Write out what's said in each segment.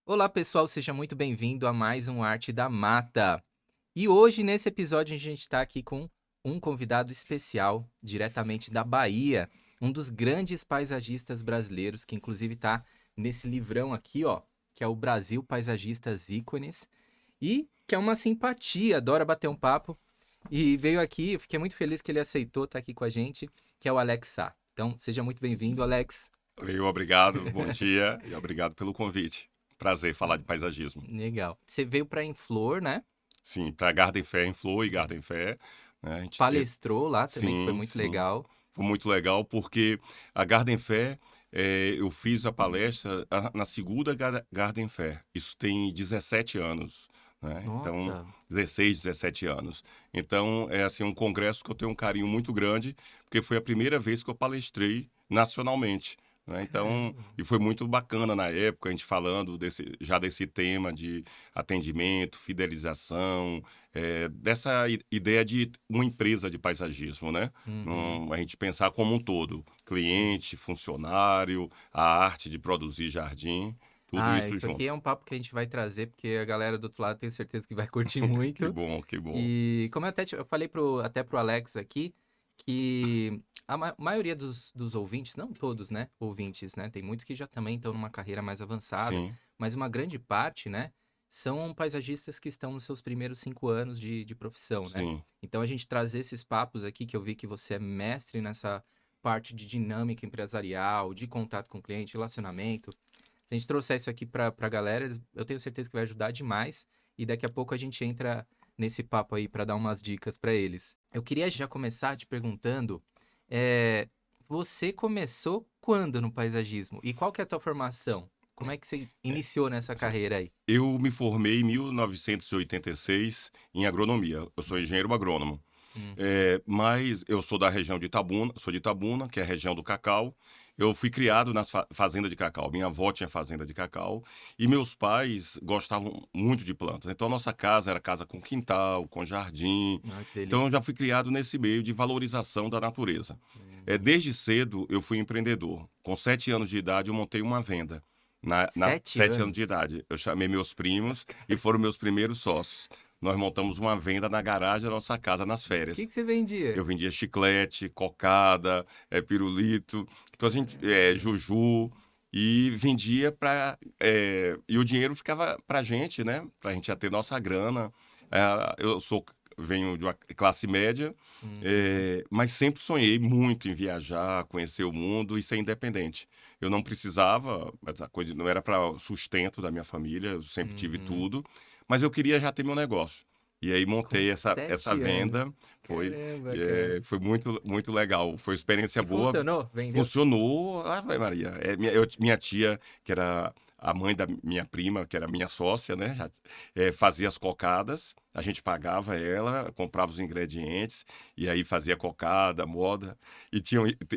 Olá, pessoal, seja muito bem-vindo a mais um Arte da Mata. E hoje, nesse episódio, a gente está aqui com um convidado especial, diretamente da Bahia, um dos grandes paisagistas brasileiros, que inclusive está nesse livrão aqui, ó, que é o Brasil Paisagistas Ícones, e que é uma simpatia, adora bater um papo, e veio aqui, eu fiquei muito feliz que ele aceitou estar aqui com a gente, que é o Alex Sá. Então, seja muito bem-vindo, Alex. Obrigado, bom dia e obrigado pelo convite. Prazer falar de paisagismo. Legal. Você veio para Inflor, né? Sim, para Garden Fair em Flor e Garden Fair, né, Palestrou lá também, que foi sim, muito sim, legal. foi muito legal porque a Garden Fair, eu fiz a palestra na segunda Garden Fair, isso tem 17 anos, né, então Nossa, 16, 17 anos. Então é assim um congresso que eu tenho um carinho muito grande, porque foi a primeira vez que eu palestrei nacionalmente. Né? Então, caramba. e foi muito bacana na época, a gente falando desse tema de atendimento, fidelização, dessa ideia de uma empresa de paisagismo, né? Uhum, A gente pensar como um todo, sim. cliente, funcionário, a arte de produzir jardim, tudo Ah, isso isso aqui é junto. um papo que a gente vai trazer, porque a galera do outro lado tenho certeza que vai curtir Que muito. bom, que bom. E como eu falei até pro Alex aqui, que a maioria dos ouvintes, não todos, né, ouvintes, né, tem muitos que já também estão numa carreira mais avançada, Sim, mas uma grande parte, né, são paisagistas que estão nos seus primeiros 5 anos de profissão, né? sim, Então a gente trazer esses papos aqui, que eu vi que você é mestre nessa parte de dinâmica empresarial, de contato com o cliente, relacionamento. Se a gente trouxer isso aqui pra galera, eu tenho certeza que vai ajudar demais. E daqui a pouco a gente entra nesse papo aí para dar umas dicas para eles. Eu queria já começar te perguntando, é, você começou quando no paisagismo? E qual que é a tua formação? Como é que você iniciou nessa sim. carreira aí? Eu me formei em 1986 em agronomia. Eu sou engenheiro agrônomo. Uhum. Mas eu sou da região de Itabuna, sou de Itabuna, que é a região do cacau. Eu fui criado na fazenda de cacau. Minha avó tinha fazenda de cacau e meus pais gostavam muito de plantas. Então, a nossa casa era casa com quintal, com jardim. Ah, que Então, eu delícia. já fui criado nesse meio de valorização da natureza. Uhum. Desde cedo, eu fui empreendedor. Com 7 anos de idade, eu montei uma venda. Na Sete 7 anos de anos? idade. Eu chamei meus primos e foram meus primeiros sócios. Nós montamos uma venda na garagem da nossa casa nas O que férias. que você vendia? Eu vendia chiclete, cocada, pirulito, então a gente, Caramba. juju, e vendia para e o dinheiro ficava pra gente, né, pra gente já ter nossa grana. Venho de uma classe média, Uhum. mas sempre sonhei muito em viajar, conhecer o mundo e ser independente. Eu não precisava, essa coisa não era para sustento da minha família, eu sempre tive Uhum. tudo, mas eu queria já ter meu negócio. E aí Com montei essa 7 anos. venda, foi Caramba, cara. foi muito muito legal, foi experiência E boa, funcionou? Vendeu? funcionou, Ave Maria. Minha tia, que era a mãe da minha prima, que era minha sócia, né, fazia as cocadas, a gente pagava ela, comprava os ingredientes, e aí fazia cocada, moda. E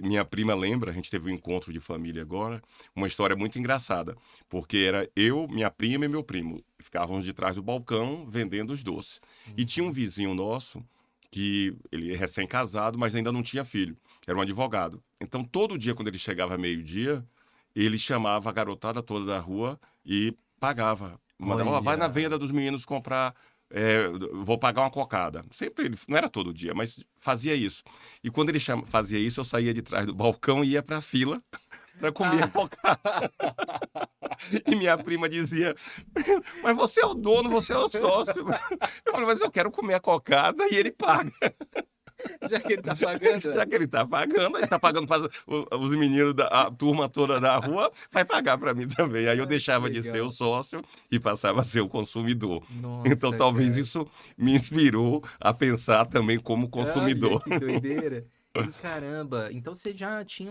minha prima lembra, a gente teve um encontro de família agora, uma história muito engraçada, porque era eu, minha prima e meu primo, ficávamos de trás do balcão vendendo os doces. E tinha um Uhum. vizinho nosso, que ele é recém-casado, mas ainda não tinha filho, era um advogado. Então, todo dia, quando ele chegava meio-dia, ele chamava a garotada toda da rua e pagava. Mandava, ó, vai na venda Olha, dos meninos comprar, vou pagar uma cocada. Sempre, não era todo dia, mas fazia isso. E quando ele fazia isso, eu saía de trás do balcão e ia para a fila para comer a ah, cocada. E minha prima dizia, mas você é o dono, você é o sócio. Eu falei, mas eu quero comer a cocada e ele paga. já que ele tá pagando, Já é. que ele tá pagando para os meninos da a turma toda da rua, vai pagar para mim também. Aí eu Ai, que deixava de ser o legal. sócio e passava a ser o consumidor. Então Nossa, talvez cara. isso me inspirou a pensar também como Olha, consumidor. que doideira. E caramba, então você já tinha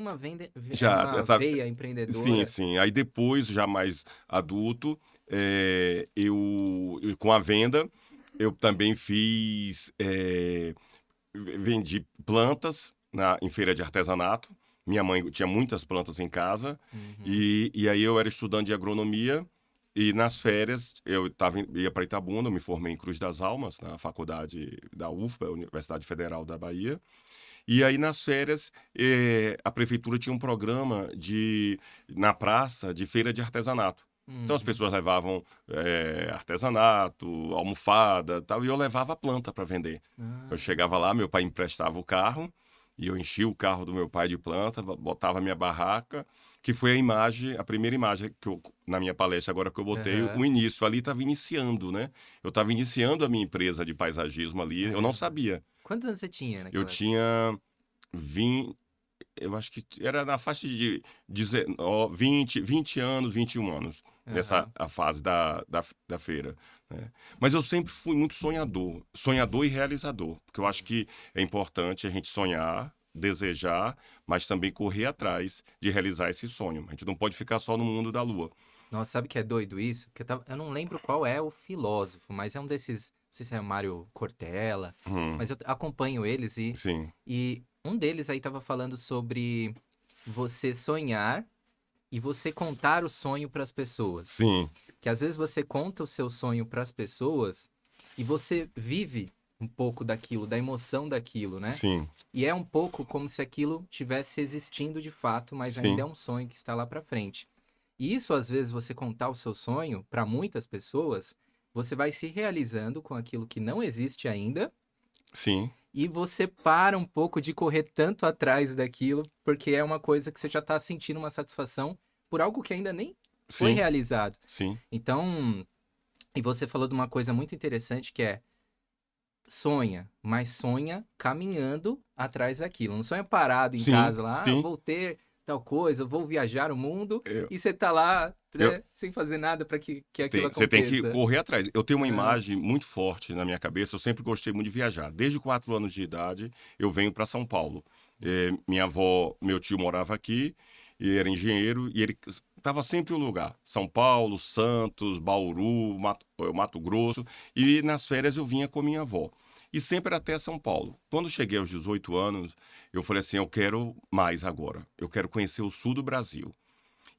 Já, uma essa veia sim, empreendedora? sim. Aí depois, já mais adulto, com a venda, eu também vendi plantas em feira de artesanato. Minha mãe tinha muitas plantas em casa. Uhum. E aí eu era estudante de agronomia. E nas férias ia para Itabuna, eu me formei em Cruz das Almas, na faculdade da UFBA, Universidade Federal da Bahia. E aí, nas férias, a prefeitura tinha um programa na praça de feira de artesanato. Então as Uhum. pessoas levavam artesanato, almofada, tal, e eu levava a planta para vender. Eu Ah, chegava lá, meu pai emprestava o carro e eu enchia o carro do meu pai de planta, botava a minha barraca, que foi a imagem, a primeira imagem que eu, na minha palestra agora que eu botei, aham. o início. Ali estava iniciando, né? Eu estava iniciando a minha empresa de paisagismo ali, eu não Caramba. sabia. Quantos anos você tinha Eu naquela época? tinha 20, eu acho que era na faixa de 20 anos, 21 anos, nessa Aham. a fase da feira, né? Mas eu sempre fui muito sonhador e realizador, porque eu acho Hum. que é importante a gente sonhar, desejar, mas também correr atrás de realizar esse sonho. A gente não pode ficar só no mundo da lua. Nossa, sabe que é doido isso? Porque eu não lembro qual é o filósofo, mas é um desses, não sei se é o Mário Cortella, Hum, mas eu acompanho eles sim, e um deles aí tava falando sobre você sonhar e você contar o sonho para as pessoas. sim, Que às vezes você conta o seu sonho para as pessoas e você vive um pouco daquilo, da emoção daquilo, né? sim, E é um pouco como se aquilo tivesse existindo de fato, mas ainda é sim, um sonho que está lá para frente. E isso, às vezes, você contar o seu sonho para muitas pessoas, você vai se realizando com aquilo que não existe ainda sim, e você para um pouco de correr tanto atrás daquilo, porque é uma coisa que você já está sentindo uma satisfação por algo que ainda nem foi sim, realizado. sim, Então, e você falou de uma coisa muito interessante que é sonha, mas sonha caminhando atrás daquilo. Não sonha parado em sim, casa lá, sim. vou ter tal coisa, vou viajar o mundo, Eu, e você tá lá, eu, né, sem fazer nada para que aquilo Você tem que aconteça. correr atrás. Eu tenho uma Aham. imagem muito forte na minha cabeça. Eu sempre gostei muito de viajar. Desde 4 anos de idade, eu venho para São Paulo. Minha avó, meu tio morava aqui, e era engenheiro, e ele estava sempre em um lugar. São Paulo, Santos, Bauru, Mato Grosso. E nas férias eu vinha com minha avó. E sempre era até São Paulo. Quando cheguei aos 18 anos, eu falei assim: eu quero mais agora. Eu quero conhecer o sul do Brasil.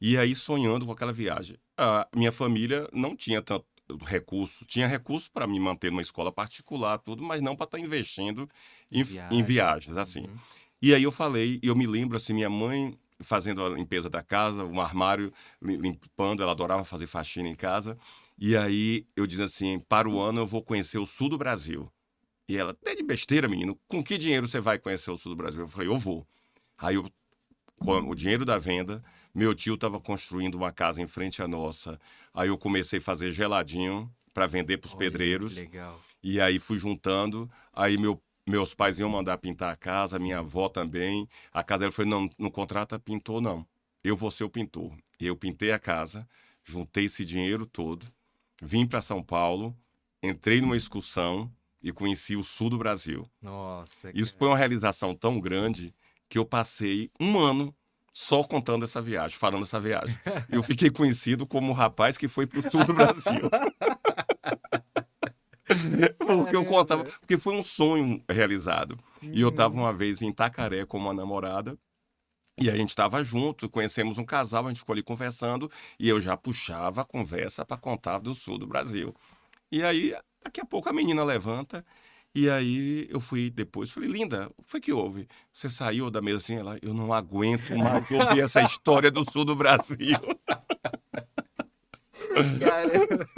E aí sonhando com aquela viagem. A minha família não tinha tanto recurso, tinha recurso para me manter numa escola particular, tudo, mas não para estar investindo Em em viagens. viagens, assim. Uhum. E aí eu falei, e eu me lembro assim, minha mãe fazendo a limpeza da casa, um armário limpando, ela adorava fazer faxina em casa. E aí eu disse assim, para o ano eu vou conhecer o sul do Brasil. E ela, até de besteira, menino, com que dinheiro você vai conhecer o sul do Brasil? Eu falei, eu vou. Aí eu com o dinheiro da venda, meu tio estava construindo uma casa em frente à nossa. Aí eu comecei a fazer geladinho para vender para os Olha que pedreiros. legal. E aí fui juntando. Aí meus pais iam mandar pintar a casa, minha avó também. A casa ela falou: não, não contrata pintor, não. Eu vou ser o pintor. E eu pintei a casa, juntei esse dinheiro todo, vim para São Paulo, entrei numa excursão e conheci o sul do Brasil. Nossa, Isso foi uma cara. realização tão grande que eu passei um ano só contando essa viagem, falando essa viagem. Eu fiquei conhecido como o rapaz que foi para o sul do Brasil. Porque eu contava, Caramba. porque foi um sonho realizado. E eu estava Uhum. uma vez em Itacaré com uma namorada, e a gente estava junto, conhecemos um casal, a gente ficou ali conversando, e eu já puxava a conversa para contar do sul do Brasil. E aí, daqui a pouco a menina levanta, e aí eu fui depois, falei, linda, o que foi que houve? Você saiu da mesa assim, ela, eu não aguento mais ouvir essa história do sul do Brasil. Caramba.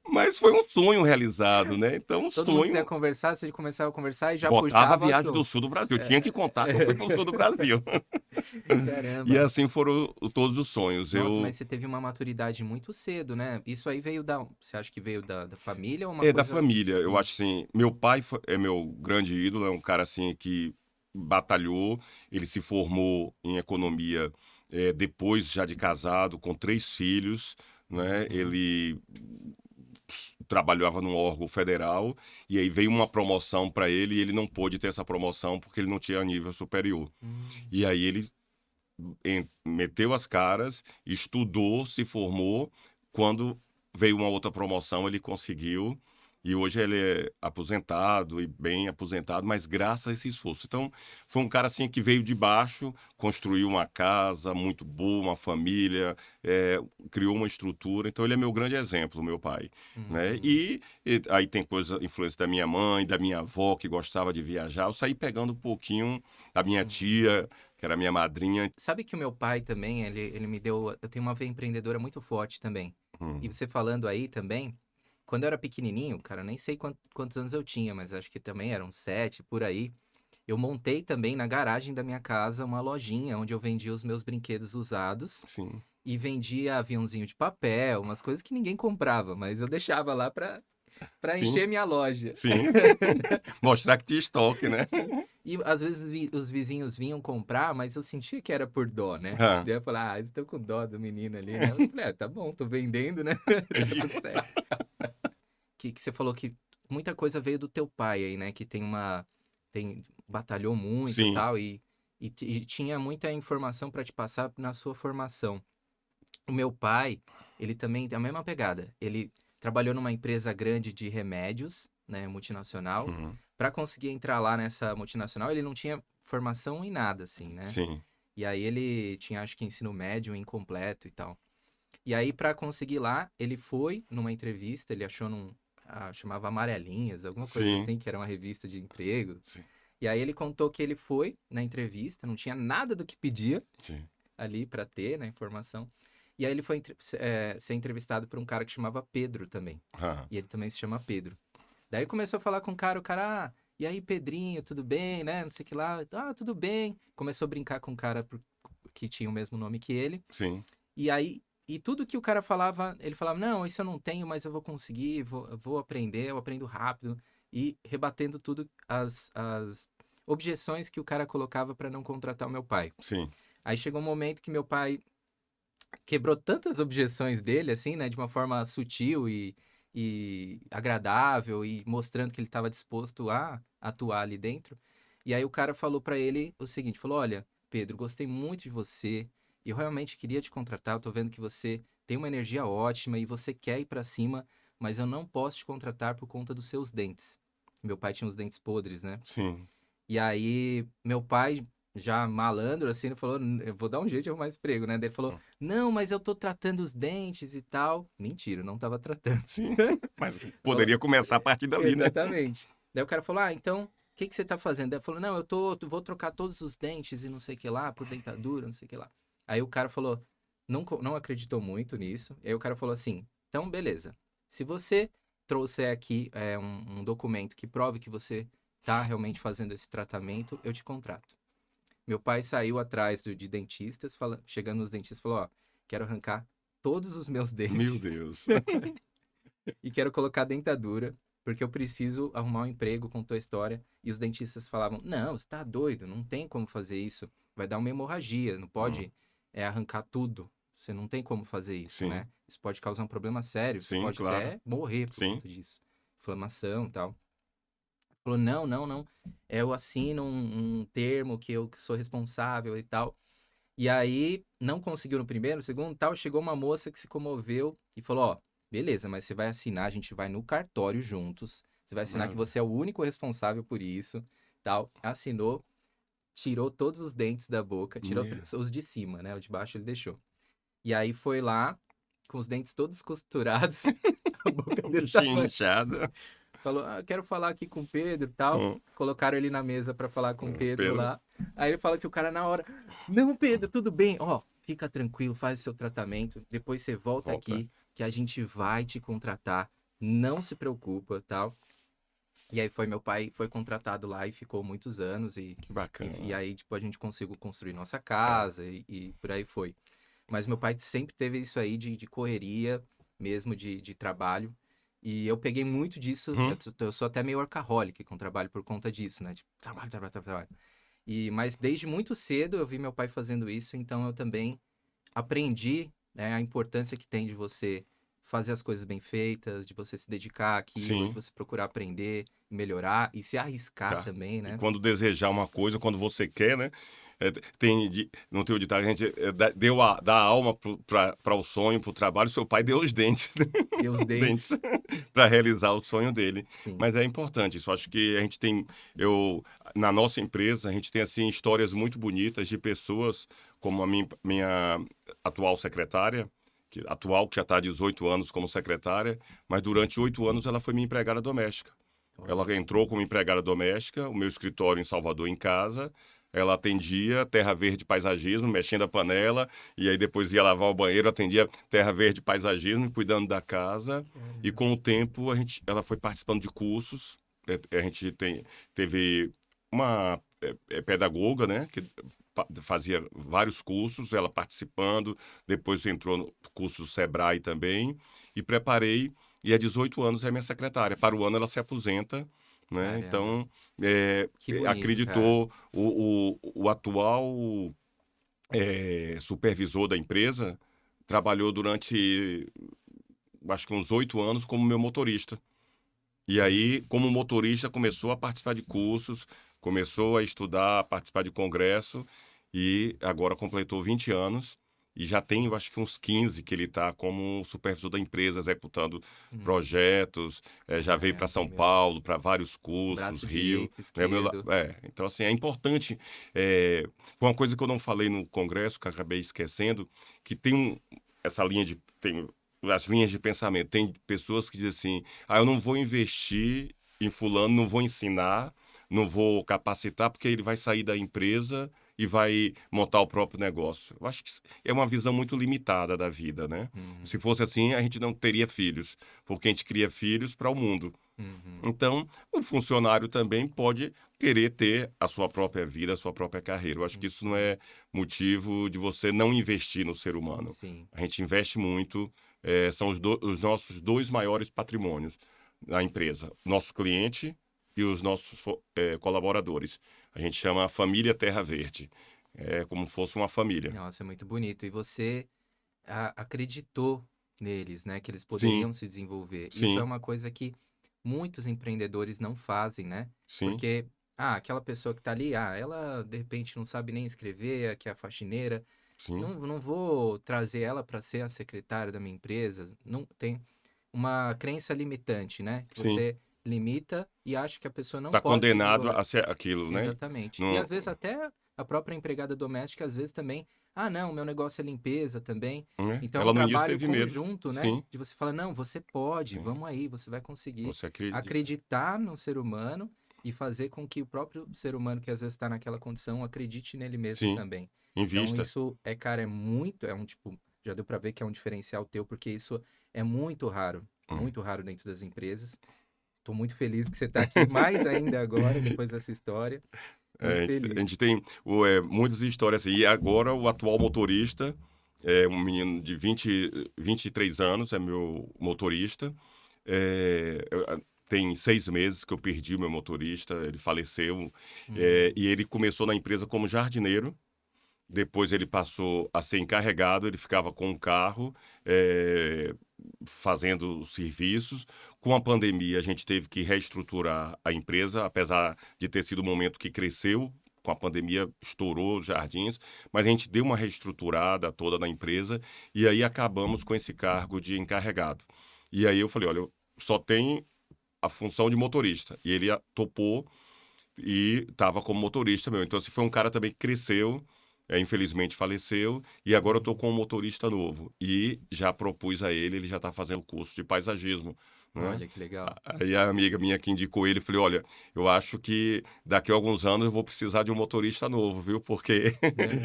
Mas foi um sonho realizado, né? Então, um Todo mundo que ia sonho. conversar, você começava a conversar e já Botava a puxava o viagem do assunto. sul do Brasil. Eu tinha É. que contar que eu fui para o sul do Brasil. E Caramba. assim foram todos os sonhos. Nossa, mas você teve uma maturidade muito cedo, né? Isso aí veio da. Você acha que veio da família ou uma É da coisa. família. Eu Hum. acho assim, meu pai é meu grande ídolo, é um cara assim que batalhou, ele se formou em economia depois já de casado, com 3 filhos, né? Uhum. Ele trabalhava num órgão federal e aí veio uma promoção para ele e ele não pôde ter essa promoção porque ele não tinha nível superior. Hum. E aí ele meteu as caras, estudou, se formou. Quando veio uma outra promoção, ele conseguiu. E hoje ele é aposentado e bem aposentado, mas graças a esse esforço. Então, foi um cara assim que veio de baixo, construiu uma casa muito boa, uma família, criou uma estrutura. Então, ele é meu grande exemplo, meu pai, né? Uhum. E aí tem influência da minha mãe, da minha avó, que gostava de viajar. Eu saí pegando um pouquinho da minha Uhum. tia, que era minha madrinha. Sabe que o meu pai também, ele me deu. Eu tenho uma veia empreendedora muito forte também. E Hum, você falando aí também, quando eu era pequenininho, cara, eu nem sei quantos anos eu tinha, mas acho que também eram 7 por aí. Eu montei também na garagem da minha casa uma lojinha onde eu vendia os meus brinquedos usados sim, e vendia aviãozinho de papel, umas coisas que ninguém comprava, mas eu deixava lá pra sim, encher minha loja. sim. Mostrar que tinha estoque, né? Sim. E às vezes os vizinhos vinham comprar, mas eu sentia que era por dó, né? Ah, Daí eu falava, eles estão com dó do menino ali, né? Eu falei, tá bom, tô vendendo, né? Tá tudo certo. Que você falou que muita coisa veio do teu pai aí, né? Que batalhou muito e sim, tal, e tinha muita informação para te passar na sua formação. O meu pai, ele também tem a mesma pegada. Ele trabalhou numa empresa grande de remédios, né, multinacional. uhum, Para conseguir entrar lá nessa multinacional, ele não tinha formação em nada, assim, né? sim, E aí ele tinha, acho que, ensino médio incompleto e tal. E aí, para conseguir lá, ele foi numa entrevista, ele achou chamava Amarelinhas, alguma coisa sim, assim, que era uma revista de emprego. sim, E aí ele contou que ele foi na entrevista, não tinha nada do que pedia sim. ali para ter, né, informação. E aí ele foi ser entrevistado por um cara que chamava Pedro também. Ah, E ele também se chama Pedro. Daí ele começou a falar com o cara, e aí Pedrinho, tudo bem, né? Não sei o que lá. Ah, tudo bem. Começou a brincar com o cara que tinha o mesmo nome que ele. sim, E aí, e tudo que o cara falava, ele falava, não, isso eu não tenho, mas eu vou conseguir, vou aprender, eu aprendo rápido. E rebatendo tudo as objeções que o cara colocava para não contratar o meu pai. sim, Aí chegou um momento que meu pai quebrou tantas objeções dele, assim, né, de uma forma sutil e agradável e mostrando que ele estava disposto a atuar ali dentro. E aí o cara falou para ele o seguinte, falou: "Olha, Pedro, gostei muito de você e eu realmente queria te contratar. Eu tô vendo que você tem uma energia ótima e você quer ir para cima, mas eu não posso te contratar por conta dos seus dentes." Meu pai tinha os dentes podres, né? sim. E aí, meu pai, já malandro, assim, ele falou: Eu vou dar um jeito de arrumar esse emprego, né?" Daí ele falou: Hum, "Não, mas eu tô tratando os dentes e tal." Mentira, eu não tava tratando. sim. Mas Falou: poderia começar a partir dali, né? Exatamente. Daí o cara falou: "Ah, então, o que que você tá fazendo?" Daí ele falou: "Não, vou trocar todos os dentes e não sei o que lá, por dentadura, não sei o que lá." Aí o cara falou: Não acreditou muito nisso. Aí o cara falou assim: "Então, beleza. Se você trouxer aqui um documento que prove que você tá realmente fazendo esse tratamento, eu te contrato." Meu pai saiu atrás de dentistas, chegando nos dentistas, falou: "Ó, quero arrancar todos os meus Meu dentes Deus. e quero colocar dentadura, porque eu preciso arrumar um emprego", contou a história. E os dentistas falavam: "Não, você tá doido, não tem como fazer isso. Vai dar uma hemorragia, não Hum, pode arrancar tudo. Você não tem como fazer isso, sim, né? Isso pode causar um problema sério, você sim, pode claro. até morrer por Sim. conta disso. Inflamação e tal." Falou: "Não, não, não. Eu assino um termo que sou responsável e tal." E aí, não conseguiu no primeiro, no segundo, tal, chegou uma moça que se comoveu e falou: "Ó, beleza, mas você vai assinar, a gente vai no cartório juntos. Você vai assinar que Maravilha. você é o único responsável por isso." Tal. Assinou, tirou todos os dentes da boca, tirou Meu. os de cima, né? O de baixo ele deixou. E aí foi lá, com os dentes todos costurados, a boca O dele bichinho tava. inchado. Falou: "Ah, quero falar aqui com o Pedro e tal." Hum, Colocaram ele na mesa pra falar com o Pedro Pedro. lá. Aí ele fala que o cara na hora: "Não, Pedro, tudo bem. Ó, fica tranquilo, faz o seu tratamento. Depois você volta Volta. aqui que a gente vai te contratar. Não se preocupa, tal." E aí foi meu pai, foi contratado lá e ficou muitos anos Que e bacana. aí tipo a gente conseguiu construir nossa É. casa e por aí foi. Mas meu pai sempre teve isso aí de correria mesmo, de trabalho. E eu peguei muito disso. Hum, Eu sou até meio workaholic com trabalho por conta disso, né? De trabalho, trabalho, trabalho, trabalho. Mas desde muito cedo eu vi meu pai fazendo isso, então eu também aprendi, né, a importância que tem de você fazer as coisas bem feitas, de você se dedicar àquilo, de sim. você procurar aprender, melhorar e se arriscar Tá. também, E né? quando desejar uma coisa, quando você quer, né? não tem o ditado, a gente dá a alma para o sonho, para o trabalho, seu pai deu os dentes, Deu os dentes dentes. para realizar o sonho dele. Sim. Mas é importante isso. Acho que a gente tem, na nossa empresa, a gente tem assim histórias muito bonitas de pessoas como a minha atual secretária, que já está há 18 anos como secretária, mas durante 8 anos ela foi minha empregada doméstica. Ela entrou como empregada doméstica, o meu escritório em Salvador em casa. Ela atendia Terra Verde Paisagismo, mexendo a panela, e aí depois ia lavar o banheiro, atendia Terra Verde Paisagismo, cuidando da casa. E Caramba. com o tempo ela foi participando de cursos. A gente teve uma pedagoga, né, que fazia vários cursos, ela participando, depois entrou no curso do Sebrae também, e preparei, e há 18 anos é minha secretária. Para o ano ela se aposenta, né? Caramba. Então, Que bonito, cara. acreditou o atual supervisor da empresa, trabalhou durante, acho que uns 8 anos como meu motorista. E aí, como motorista, começou a participar de cursos, começou a estudar, a participar de congresso, e agora completou 20 anos. E já tem, eu acho que Nossa. uns 15 que ele está como supervisor da empresa, executando Hum, projetos. Já veio para Caramba, São meu. Paulo, para vários cursos, Braço Rio. direito, Né, esquerdo. então, assim, é importante. Foi uma coisa que eu não falei no congresso, que eu acabei esquecendo, que tem essa linha de. Tem as linhas de pensamento. Tem pessoas que dizem assim: eu não vou investir em fulano, não vou ensinar, não vou capacitar, porque ele vai sair da empresa e vai montar o próprio negócio. Eu acho que é uma visão muito limitada da vida, né? Uhum, Se fosse assim, a gente não teria filhos, porque a gente cria filhos para o mundo. uhum, Então, o funcionário também pode querer ter a sua própria vida, a sua própria carreira. Eu acho que isso não uhum. é motivo de você não investir no ser humano. Sim. A gente investe muito, são os nossos dois maiores patrimônios na empresa: nosso cliente e os nossos colaboradores. A gente chama a família Terra Verde. É como se fosse uma família. Nossa, é muito bonito. E você acreditou neles, né? Que eles Sim, poderiam se desenvolver. Isso é sim, uma coisa que muitos empreendedores não fazem, né? sim, Porque, aquela pessoa que tá ali, ela de repente não sabe nem escrever, que é a faxineira. sim, Não vou trazer ela para ser a secretária da minha empresa. Não tem uma crença limitante, né? Que sim. você limita e acha que a pessoa não Está pode se condenado desenvolver. a ser aquilo, né? Exatamente. E Não, às vezes até a própria empregada doméstica, às vezes também, não, meu negócio é limpeza também. né? Então é um Ela no início trabalho teve medo. conjunto, né? Sim, De você falar, não, você pode, sim. vamos aí, você vai conseguir Você acredita. acreditar no ser humano e fazer com que o próprio ser humano que às vezes está naquela condição acredite nele mesmo Sim, também. Então invista. isso cara, é um tipo, já deu para ver que é um diferencial teu, porque isso é Hum. muito raro dentro das empresas. Tô muito feliz que você está aqui, mais ainda agora, depois dessa história. Muito A feliz. gente tem muitas histórias assim. E agora o atual motorista é um menino de 23 anos, é meu motorista. Tem 6 meses que eu perdi o meu motorista, ele faleceu. Hum, E ele começou na empresa como jardineiro. Depois ele passou a ser encarregado, ele ficava com um carro, fazendo serviços. Com a pandemia, a gente teve que reestruturar a empresa, apesar de ter sido um momento que cresceu. Com a pandemia, estourou os jardins, mas a gente deu uma reestruturada toda na empresa e aí acabamos com esse cargo de encarregado. E aí eu falei: olha, eu só tenho a função de motorista. E ele topou e estava como motorista meu. Então, assim, foi um cara também que cresceu, infelizmente faleceu, e agora eu estou uhum. com um motorista novo. E já propus a ele já está fazendo curso de paisagismo, né? Olha que legal. Aí a amiga minha que indicou ele, falei: olha, eu acho que daqui a alguns anos eu vou precisar de um motorista novo, viu? Porque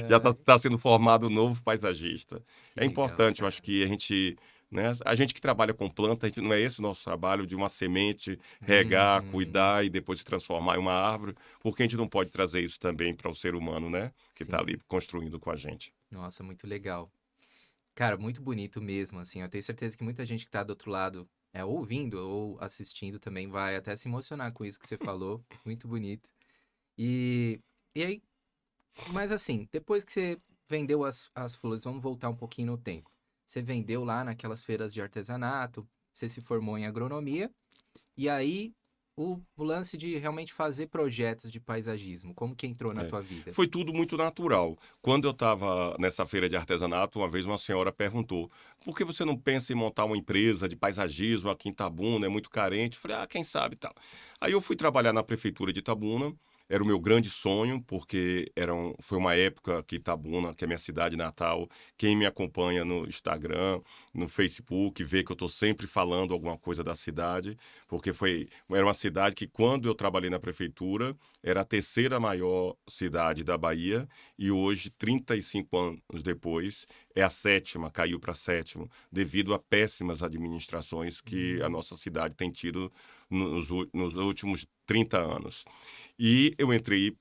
já Ah, está sendo formado um novo paisagista. que É legal, importante, eu acho cara. que a gente, né, a gente que trabalha com planta, não é esse o nosso trabalho de uma semente, regar, Uhum. cuidar e depois se transformar em uma árvore, porque a gente não pode trazer isso também para o ser humano, né? Que está Sim. ali construindo com a gente. Nossa, muito legal. Cara, muito bonito mesmo, assim. Eu tenho certeza que muita gente que tá do outro lado, ouvindo ou assistindo também vai até se emocionar com isso que você falou. Muito bonito. E, e aí, mas assim, depois que você vendeu as flores, vamos voltar um pouquinho no tempo. Você vendeu lá naquelas feiras de artesanato, você se formou em agronomia, e aí o lance de realmente fazer projetos de paisagismo? Como que entrou na É. tua vida? Foi tudo muito natural. Quando eu estava nessa feira de artesanato, uma vez uma senhora perguntou: por que você não pensa em montar uma empresa de paisagismo aqui em Itabuna? É muito carente. Eu falei: ah, quem sabe e tal. Aí eu fui trabalhar na prefeitura de Itabuna. Era o meu grande sonho, porque foi uma época que Itabuna, que é minha cidade natal, quem me acompanha no Instagram, no Facebook, vê que eu estou sempre falando alguma coisa da cidade, porque era uma cidade que, quando eu trabalhei na prefeitura, era a terceira maior cidade da Bahia e hoje, 35 anos depois, é a sétima, caiu para sétimo, devido a péssimas administrações que a nossa cidade tem tido nos últimos 30 anos. E eu entrei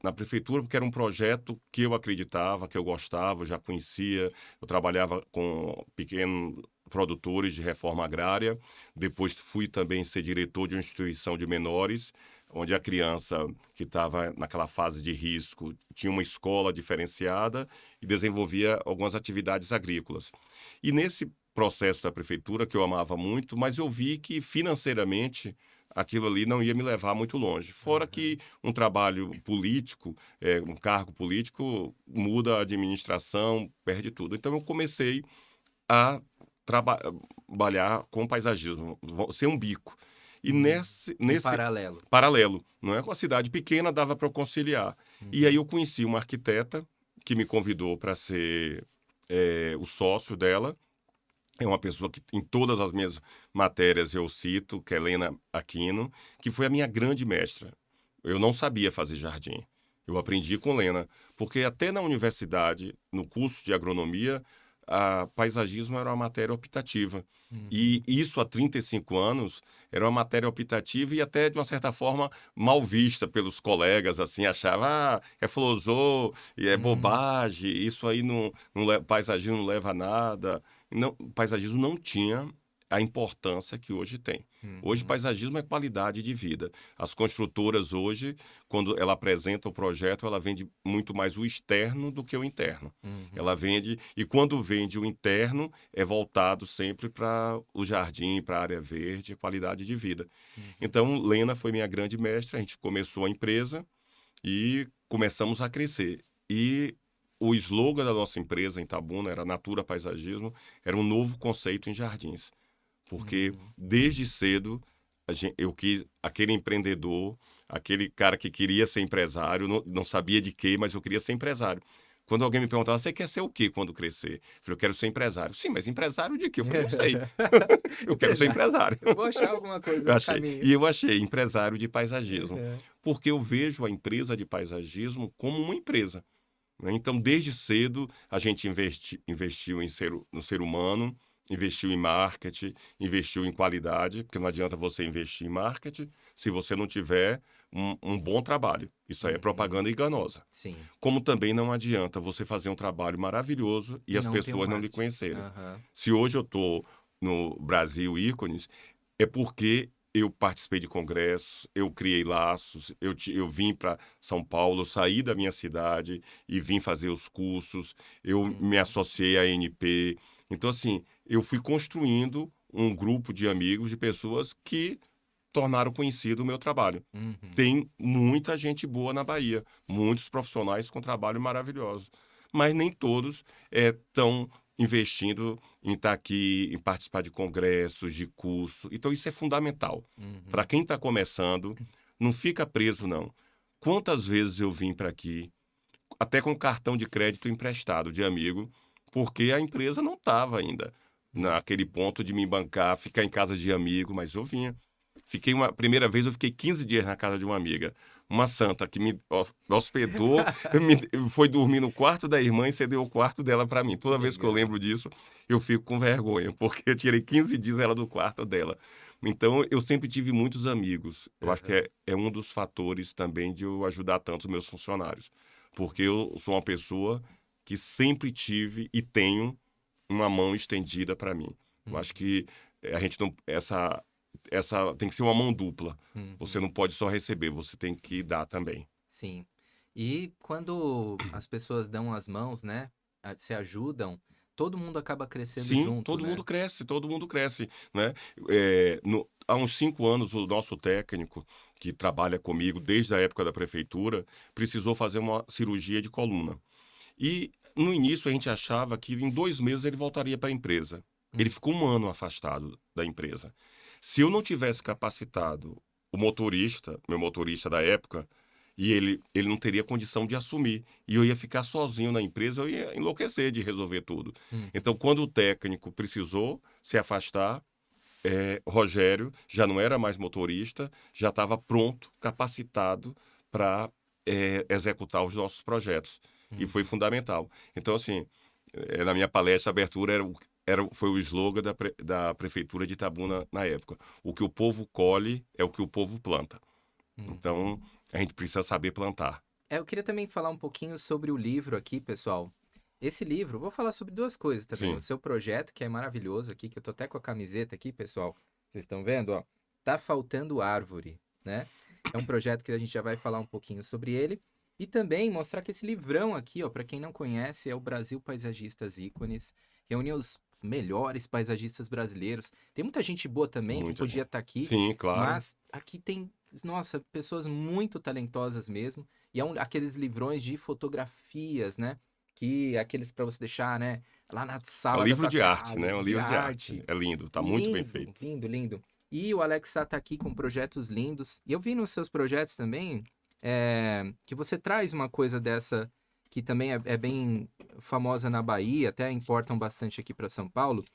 na prefeitura porque era um projeto que eu acreditava, que eu gostava, eu já conhecia, eu trabalhava com pequenos produtores de reforma agrária, depois fui também ser diretor de uma instituição de menores, onde a criança que estava naquela fase de risco tinha uma escola diferenciada e desenvolvia algumas atividades agrícolas. E nesse processo da prefeitura, que eu amava muito, mas eu vi que financeiramente aquilo ali não ia me levar muito longe. Fora que um trabalho político, um cargo político, muda a administração, perde tudo. Então eu comecei a trabalhar com paisagismo, ser um bico. E Hum. nesse, Em nesse paralelo. paralelo, não é? Com a cidade pequena dava para eu conciliar. E aí Uhum. eu conheci uma arquiteta que me convidou para ser o sócio dela. É uma pessoa que em todas as minhas matérias eu cito, que é Helena Aquino, que foi a minha grande mestra. Eu não sabia fazer jardim. Eu aprendi com Lena, porque até na universidade, no curso de agronomia, a paisagismo era uma matéria optativa. E Uhum. isso há 35 anos era uma matéria optativa e até, de uma certa forma, mal vista pelos colegas, assim, achava, é flosô, e é Uhum. bobagem, isso aí paisagismo não leva a nada. Não, o paisagismo não tinha a importância que hoje tem. Hoje, Uhum. paisagismo é qualidade de vida. As construtoras hoje, quando ela apresenta o projeto, ela vende muito mais o externo do que o interno. Ela Uhum. vende, e quando vende o interno, é voltado sempre para o jardim, para a área verde, qualidade de vida. Uhum. Então, Lena foi minha grande mestra, a gente começou a empresa e começamos a crescer. E o slogan da nossa empresa em Itabuna era Natura Paisagismo, era um novo conceito em jardins. Porque Uhum. desde cedo eu quis aquele empreendedor, aquele cara que queria ser empresário, não sabia de quê, mas eu queria ser empresário. Quando alguém me perguntava, você quer ser o quê quando crescer? Eu falei, eu quero ser empresário. Sim, mas empresário de quê? Eu falei, não sei. Eu quero ser Empresário. empresário. Eu vou achar alguma coisa Eu no achei. caminho. E eu achei empresário de paisagismo. Uhum. Porque eu vejo a empresa de paisagismo como uma empresa, né? Então, desde cedo, a gente investiu no ser humano, investiu em marketing, investiu em qualidade, porque não adianta você investir em marketing se você não tiver um bom trabalho. Isso aí é Uhum. propaganda enganosa. Sim. Como também não adianta você fazer um trabalho maravilhoso e E as não tem um pessoas não lhe marketing. conhecerem. Aham. Se hoje eu estou no Brasil Ícones, é porque eu participei de congressos, eu criei laços, eu vim para São Paulo, saí da minha cidade e vim fazer os cursos, eu me Uhum. associei à ANP. Então, assim, eu fui construindo um grupo de amigos, de pessoas que tornaram conhecido o meu trabalho. Uhum. Tem muita gente boa na Bahia, muitos profissionais com trabalho maravilhoso, mas nem todos estão investindo em estar aqui, em participar de congressos, de curso. Então isso é fundamental. Para Uhum. quem está começando, não fica preso não. Quantas vezes eu vim para aqui, até com cartão de crédito emprestado de amigo, porque a empresa não estava ainda Uhum. naquele ponto de me bancar, ficar em casa de amigo, mas eu vinha. Primeira vez eu fiquei 15 dias na casa de uma amiga, uma santa que me hospedou, foi dormir no quarto da irmã e cedeu o quarto dela para mim. Que Toda vez que eu legal. lembro disso, eu fico com vergonha, porque eu tirei 15 dias ela do quarto dela. Então, eu sempre tive muitos amigos. Eu acho que Aham. é um dos fatores também de eu ajudar tanto os meus funcionários. Porque eu sou uma pessoa que sempre tive e tenho uma mão estendida para mim. Eu acho Uhum. que a gente não. Essa tem que ser uma mão dupla. Você não Uhum. pode só receber, você tem que dar também. Sim. E quando as pessoas dão as mãos, né, se ajudam, todo mundo acaba crescendo Sim, junto, né? todo mundo cresce, né? há uns 5 anos, o nosso técnico, que trabalha comigo desde a época da prefeitura, precisou fazer uma cirurgia de coluna. E no início a gente achava que em 2 meses ele voltaria para a empresa. Ele ficou 1 ano afastado da empresa. Se eu não tivesse capacitado o motorista, meu motorista da época, e ele não teria condição de assumir. E eu ia ficar sozinho na empresa, eu ia enlouquecer de resolver tudo. Então, quando o técnico precisou se afastar, Rogério já não era mais motorista, já estava pronto, capacitado para executar os nossos projetos. E foi fundamental. Então, assim, na minha palestra, a abertura foi o slogan da Prefeitura de Itabuna na época. O que o povo colhe é o que o povo planta. Então, a gente precisa saber plantar. Eu queria também falar um pouquinho sobre o livro aqui, pessoal. Esse livro, vou falar sobre 2 coisas também. Sim. O seu projeto, que é maravilhoso aqui, que eu tô até com a camiseta aqui, pessoal. Vocês estão vendo, ó? Tá faltando árvore, né? É um projeto que a gente já vai falar um pouquinho sobre ele. E também mostrar que esse livrão aqui, ó, para quem não conhece, é o Brasil Paisagistas Ícones. Reúne os melhores paisagistas brasileiros. Tem muita gente boa também que podia estar aqui. Sim, claro. Mas aqui tem, nossa, pessoas muito talentosas mesmo. E aqueles livrões de fotografias, né? Que aqueles para você deixar, né? Lá na sala É um livro da tua de arte, casa, né? É um livro de arte. É lindo, tá muito bem feito. Lindo, lindo. E o Alexa tá aqui com projetos lindos. E eu vi nos seus projetos também que você traz uma coisa dessa que também é bem famosa na Bahia, até importam bastante aqui para São Paulo,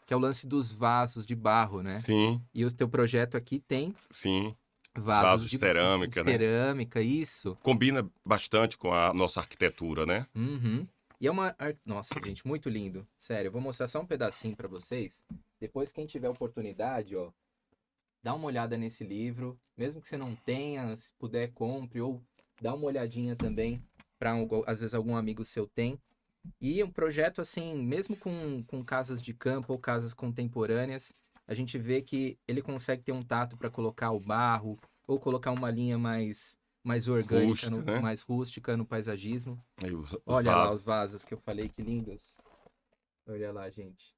que é o lance dos vasos de barro, né? Sim, E o teu projeto aqui tem sim. vasos de cerâmica, de cerâmica, isso. Combina bastante com a nossa arquitetura, né? Uhum. E é nossa, gente, muito lindo. Sério, eu vou mostrar só um pedacinho para vocês. Depois, quem tiver oportunidade, ó, dá uma olhada nesse livro. Mesmo que você não tenha, se puder, compre. Ou dá uma olhadinha também, para às vezes algum amigo seu tem. E um projeto assim, mesmo com casas de campo ou casas contemporâneas, a gente vê que ele consegue ter um tato para colocar o barro, ou colocar uma linha mais orgânica, Rústica, né? mais rústica no paisagismo. Aí os Olha lá vasos. os vasos que eu falei, que lindos. Olha lá, gente.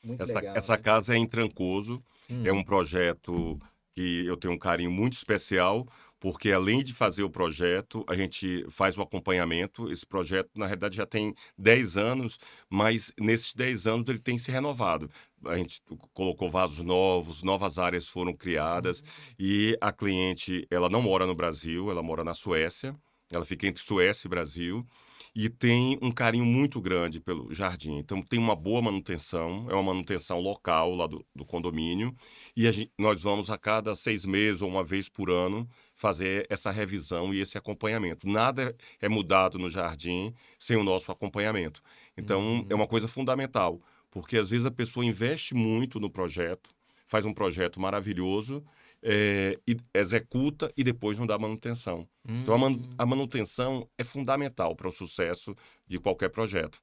Muito Essa, legal, essa né? casa é em Trancoso, é um projeto que eu tenho um carinho muito especial, porque além de fazer o projeto, a gente faz o acompanhamento. Esse projeto, na realidade, já tem 10 anos, mas nesses 10 anos ele tem se renovado. A gente colocou vasos novos, novas áreas foram criadas, e a cliente, ela não mora no Brasil, ela mora na Suécia, ela fica entre Suécia e Brasil, e tem um carinho muito grande pelo jardim. Então, tem uma boa manutenção, é uma manutenção local lá do condomínio, e nós vamos a cada 6 meses ou uma vez por ano fazer essa revisão e esse acompanhamento. Nada é mudado no jardim sem o nosso acompanhamento. Então, é uma coisa fundamental, porque às vezes a pessoa investe muito no projeto, faz um projeto maravilhoso, e executa e depois não dá manutenção. Então, a manutenção é fundamental para o sucesso de qualquer projeto.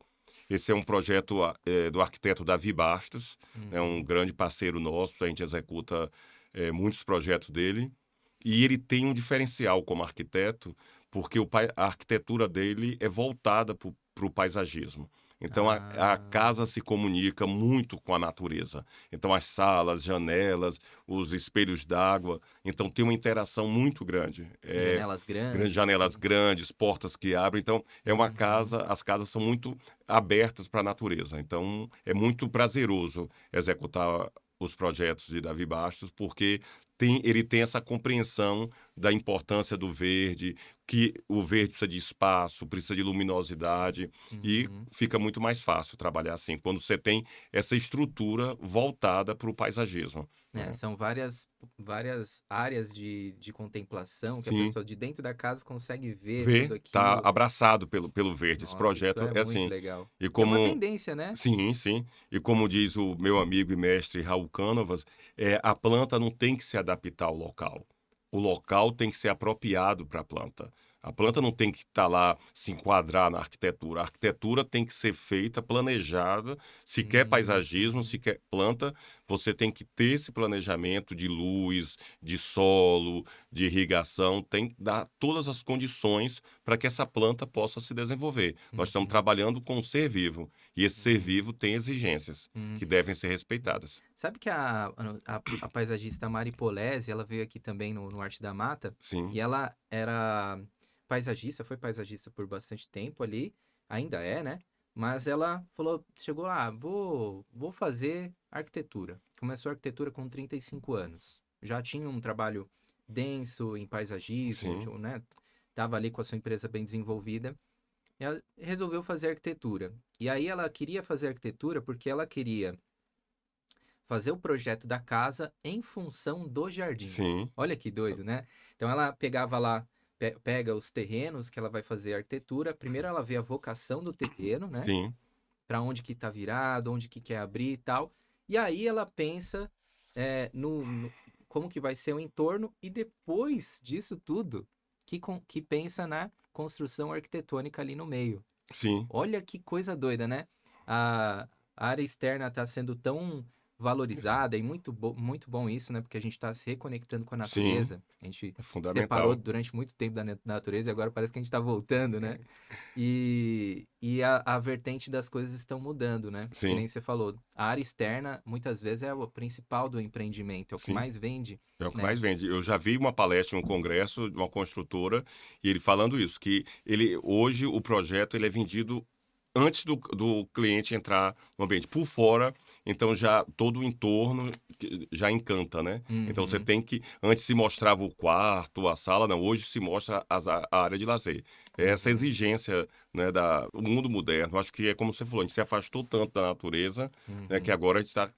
Esse é um projeto do arquiteto Davi Bastos, é um grande parceiro nosso, a gente executa muitos projetos dele, e ele tem um diferencial como arquiteto, porque a arquitetura dele é voltada para o paisagismo. Então, a casa se comunica muito com a natureza. Então, as salas, janelas, os espelhos d'água. Então, tem uma interação muito grande. Janelas grandes. Janelas grandes, portas que abrem. Então, é uma casa, as casas são muito abertas para a natureza. Então, é muito prazeroso executar os projetos de Davi Bastos, porque ele tem essa compreensão da importância do verde, que o verde precisa de espaço, precisa de luminosidade, e fica muito mais fácil trabalhar assim, quando você tem essa estrutura voltada para o paisagismo. São várias áreas de contemplação que a Sim. pessoa de dentro da casa consegue ver tudo aquilo. Está abraçado pelo verde. Esse Nossa, projeto isso é muito assim. legal. E É como... uma tendência, né? Sim, sim. E como diz o meu amigo e mestre Raul Cánovas, a planta não tem que se adaptar ao local. O local tem que ser apropriado para a planta. A planta não tem que estar lá, se enquadrar na arquitetura. A arquitetura tem que ser feita, planejada, se quer paisagismo, se quer planta, você tem que ter esse planejamento de luz, de solo, de irrigação, tem que dar todas as condições para que essa planta possa se desenvolver. Nós estamos Uhum, trabalhando com um ser vivo, e esse ser uhum, vivo tem exigências uhum. que devem ser respeitadas. Sabe que a paisagista Mari Polese, ela veio aqui também no Arte da Mata, Sim, e ela era paisagista, foi paisagista por bastante tempo ali, ainda é, né? Mas ela falou, chegou lá, vou fazer arquitetura. Começou a arquitetura com 35 anos. Já tinha um trabalho denso em paisagismo, sim, né? Tava ali com a sua empresa bem desenvolvida. E ela resolveu fazer arquitetura. E aí ela queria fazer arquitetura porque ela queria fazer o projeto da casa em função do jardim. sim, Olha que doido, né? Então ela pegava lá, pega os terrenos que ela vai fazer arquitetura. Primeiro ela vê a vocação do terreno, né? sim, Para onde que tá virado, onde que quer abrir e tal. E aí ela pensa como que vai ser o entorno e depois disso tudo que pensa na construção arquitetônica ali no meio. sim, Olha que coisa doida, né? A área externa está sendo tão isso. valorizada e muito bom isso, né? Porque a gente está se reconectando com a Sim, natureza. A gente é separou fundamental. durante muito tempo da natureza e agora parece que a gente está voltando, né? E a vertente das coisas estão mudando, né? Que Sim, nem você falou. A área externa, muitas vezes, é o principal do empreendimento, é o que sim. mais vende, É o que né? mais vende. Eu já vi uma palestra, um congresso de uma construtora, e ele falando isso, que ele hoje o projeto ele é vendido antes do cliente entrar no ambiente. Por fora, então já todo o entorno já encanta, né? Então você Uhum. tem que. Antes se mostrava o quarto, a sala, não. Hoje se mostra a área de lazer. É essa Uhum. exigência, né, do mundo moderno. Acho que é como você falou, a gente se afastou tanto da natureza, né, que Uhum. agora a gente está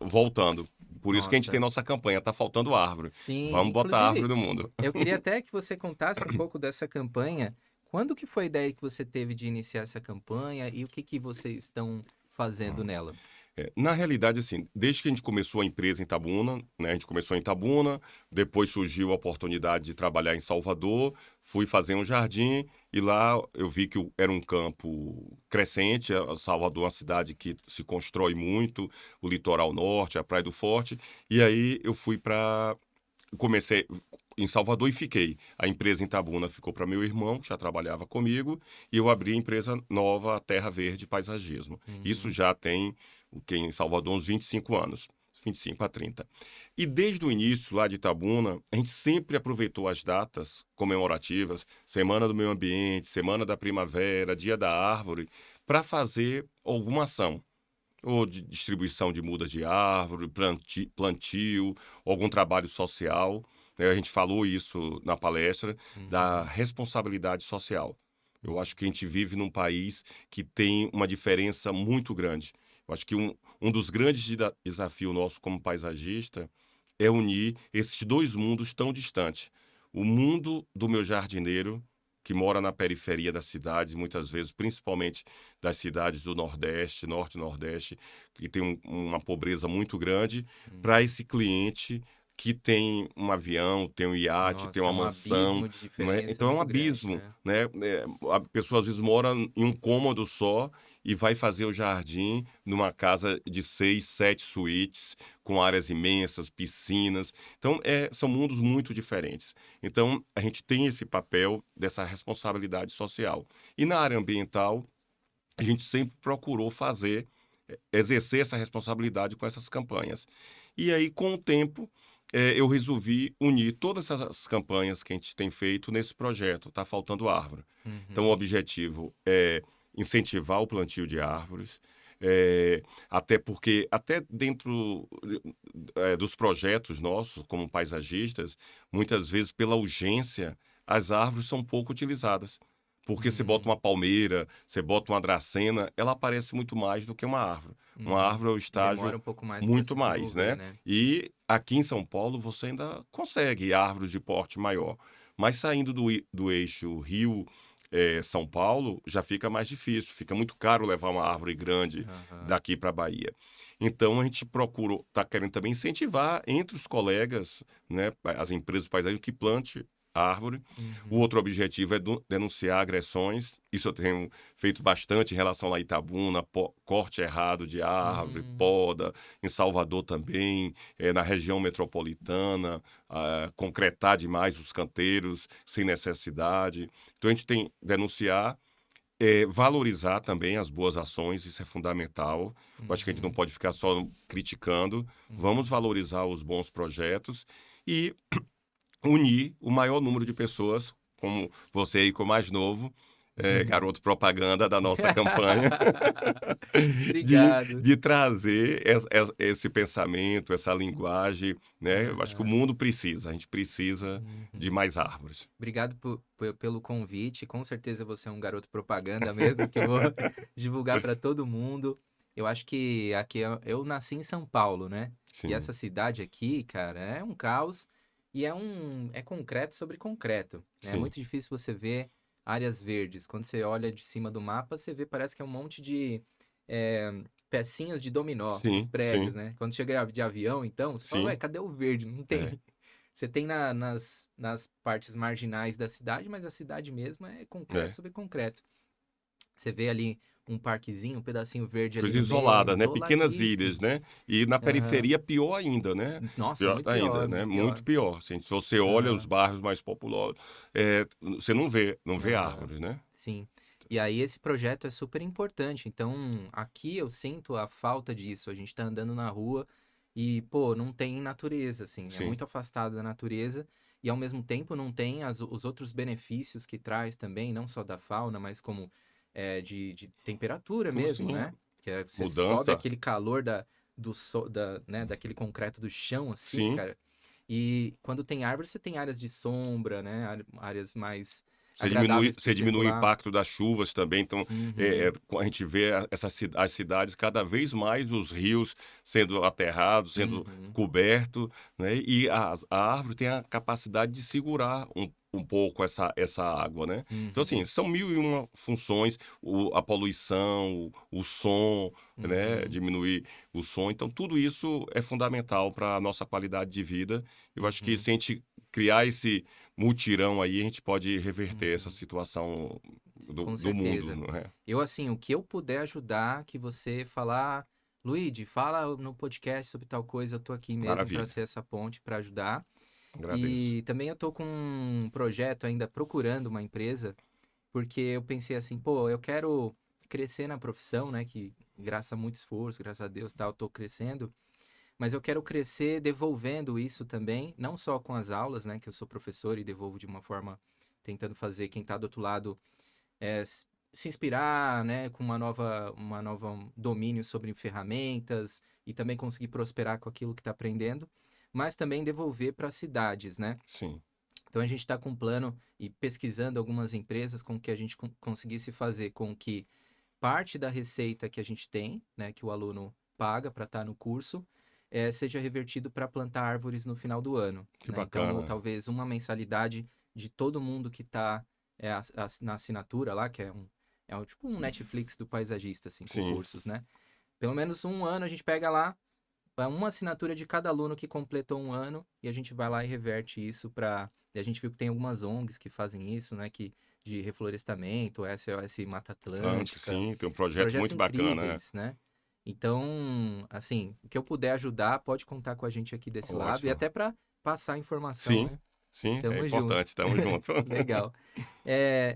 voltando. Por isso que a gente tem Nossa. nossa campanha, tá faltando árvore. Sim, Vamos botar árvore inclusive, no mundo. eu queria até que você contasse um pouco dessa campanha. Quando que foi a ideia que você teve de iniciar essa campanha e o que que vocês estão fazendo nela? Na realidade, assim, desde que a gente começou a empresa em Itabuna, né, a gente começou em Itabuna, depois surgiu a oportunidade de trabalhar em Salvador, fui fazer um jardim e lá eu vi que era um campo crescente. Salvador é uma cidade que se constrói muito, o litoral norte, a Praia do Forte, e aí eu fui para comecei em Salvador e fiquei. A empresa em Itabuna ficou para meu irmão, que já trabalhava comigo, e eu abri a empresa nova, a Terra Verde Paisagismo. Isso Uhum, já tem, o que em Salvador, uns 25 anos. 25 a 30. E desde o início, lá de Itabuna, a gente sempre aproveitou as datas comemorativas, Semana do Meio Ambiente, Semana da Primavera, Dia da Árvore, para fazer alguma ação ou de distribuição de mudas de árvore, plantio, algum trabalho social. Né? A gente falou isso na palestra, da uhum. responsabilidade social. Eu acho que a gente vive num país que tem uma diferença muito grande. Eu acho que um dos grandes desafios nossos como paisagista é unir esses dois mundos tão distantes. O mundo do meu jardineiro, que mora na periferia das cidades, muitas vezes, principalmente das cidades do Nordeste, Norte e Nordeste, que tem uma pobreza muito grande, para Uhum. esse cliente que tem um avião, tem um iate, tem Nossa, é uma um mansão, abismo de não é? diferença Então é um muito grande, abismo, né? né? A pessoa às vezes mora em um cômodo só e vai fazer o jardim numa casa de 6, 7 suítes, com áreas imensas, piscinas. Então, são mundos muito diferentes. Então, a gente tem esse papel dessa responsabilidade social. E na área ambiental, a gente sempre procurou exercer essa responsabilidade com essas campanhas. E aí, com o tempo, eu resolvi unir todas essas campanhas que a gente tem feito nesse projeto, Tá Faltando Árvore. Então, o Uhum. objetivo é incentivar o plantio de árvores, até porque, até dentro dos projetos nossos, como paisagistas, muitas vezes, pela urgência, as árvores são pouco utilizadas. Porque você bota Uhum. uma palmeira, você bota uma dracena, ela aparece muito mais do que uma árvore. Uma Uhum. árvore é o Demora estágio um pouco mais para muito se mais, desenvolver, né? né? E aqui em São Paulo você ainda consegue árvores de porte maior. Mas saindo do eixo Rio, São Paulo, já fica mais difícil. Fica muito caro levar uma árvore grande Aham. daqui para a Bahia. Então a gente procurou, está querendo também incentivar entre os colegas, né, as empresas paisagistas que plante árvore. O Uhum. outro objetivo é denunciar agressões. Isso eu tenho feito bastante em relação lá a Itabuna, corte errado de árvore, Hum. poda, em Salvador também, na região metropolitana, concretar demais os canteiros sem necessidade. Então a gente tem denunciar, valorizar também as boas ações, isso é fundamental. Eu acho que a gente não Uhum. pode ficar só criticando. Vamos valorizar os bons projetos e unir o maior número de pessoas, como você aí com o mais novo, garoto propaganda da nossa campanha, de, Obrigado. de trazer esse pensamento, essa linguagem, né? Eu acho que o Aham. mundo precisa, a gente precisa de Uhum. mais árvores. Obrigado pelo convite. Com certeza você é um garoto propaganda mesmo, que eu vou divulgar para todo mundo. Eu acho que aqui eu nasci em São Paulo, né? E Sim, essa cidade aqui, cara, é um caos e é concreto sobre concreto, né? É sim, muito difícil você ver áreas verdes. Quando você olha de cima do mapa, você vê, parece que é um monte de eh, pecinhas de dominó, os sim, prédios, sim, né? Quando chega de avião, então, você fala, ué, sim, cadê o verde? Não é. tem. Você tem nas partes marginais da cidade, mas a cidade mesmo é concreto É. sobre concreto. Você vê ali um parquezinho, um pedacinho verde ali Coisa no meio, isolada, né? Pequenas ilhas, isoladíssimo. né? E na Aham. periferia pior ainda, né? Nossa, Pior muito ainda, pior, né? muito Muito pior. pior. Assim, se você olha os Aham, bairros mais populosos, você não vê aham. árvores, né? Sim. E aí esse projeto é super importante. Então, aqui eu sinto a falta disso. A gente tá andando na rua e, pô, não tem natureza, assim. É Sim. muito afastado da natureza e, ao mesmo tempo, não tem os outros benefícios que traz também, não só da fauna, mas como de temperatura Tudo mesmo, sim. né? Que você sobe Mudança, aquele calor né, daquele concreto do chão, assim, sim. cara. E quando tem árvore, você tem áreas de sombra, né? Áreas mais Você diminui, agradáveis para você diminui o circular. impacto das chuvas também. Então, Uhum, a gente vê as cidades cada vez mais os rios sendo aterrados, sendo uhum, cobertos, né? E a árvore tem a capacidade de segurar um pouco essa água, né? Então, assim, uhum, são mil e uma funções, a poluição, o som, né? uhum, Diminuir o som. Então, tudo isso é fundamental para a nossa qualidade de vida. Eu acho que uhum, se a gente criar esse mutirão aí, a gente pode reverter essa uhum. situação Com do mundo, certeza. não é? Eu, assim, o que eu puder ajudar, que você falar, Luigi, fala no podcast sobre tal coisa, eu tô aqui mesmo para Maravilha, ser essa ponte para ajudar. agradeço. E também eu tô com um projeto ainda procurando uma empresa, porque eu pensei assim, pô, eu quero crescer na profissão, né, que graças a muito esforço, graças a Deus, tal, eu tô crescendo. Mas eu quero crescer devolvendo isso também, não só com as aulas, né, que eu sou professor e devolvo de uma forma tentando fazer quem está do outro lado se inspirar, né, com uma nova domínio sobre ferramentas e também conseguir prosperar com aquilo que está aprendendo, mas também devolver para as cidades, né? Sim, Então a gente está com um plano e pesquisando algumas empresas com que a gente conseguisse fazer com que parte da receita que a gente tem, né, que o aluno paga para estar no curso, seja revertido para plantar árvores no final do ano, que né? Então, bacana. talvez uma mensalidade de todo mundo que está na assinatura lá, que tipo um Netflix do paisagista, assim, com Sim, cursos, né? Pelo menos um ano a gente pega lá, uma assinatura de cada aluno que completou um ano e a gente vai lá e reverte isso para. E a gente viu que tem algumas ONGs que fazem isso, né? De reflorestamento, SOS Mata Atlântico, Atlântica, sim, tem um projeto projetos muito bacana, né? incríveis, né? Então, assim, o que eu puder ajudar, pode contar com a gente aqui desse lado e Ótimo. até para passar informação, Sim, né? sim, é Tamo junto. importante, tamo junto. Legal.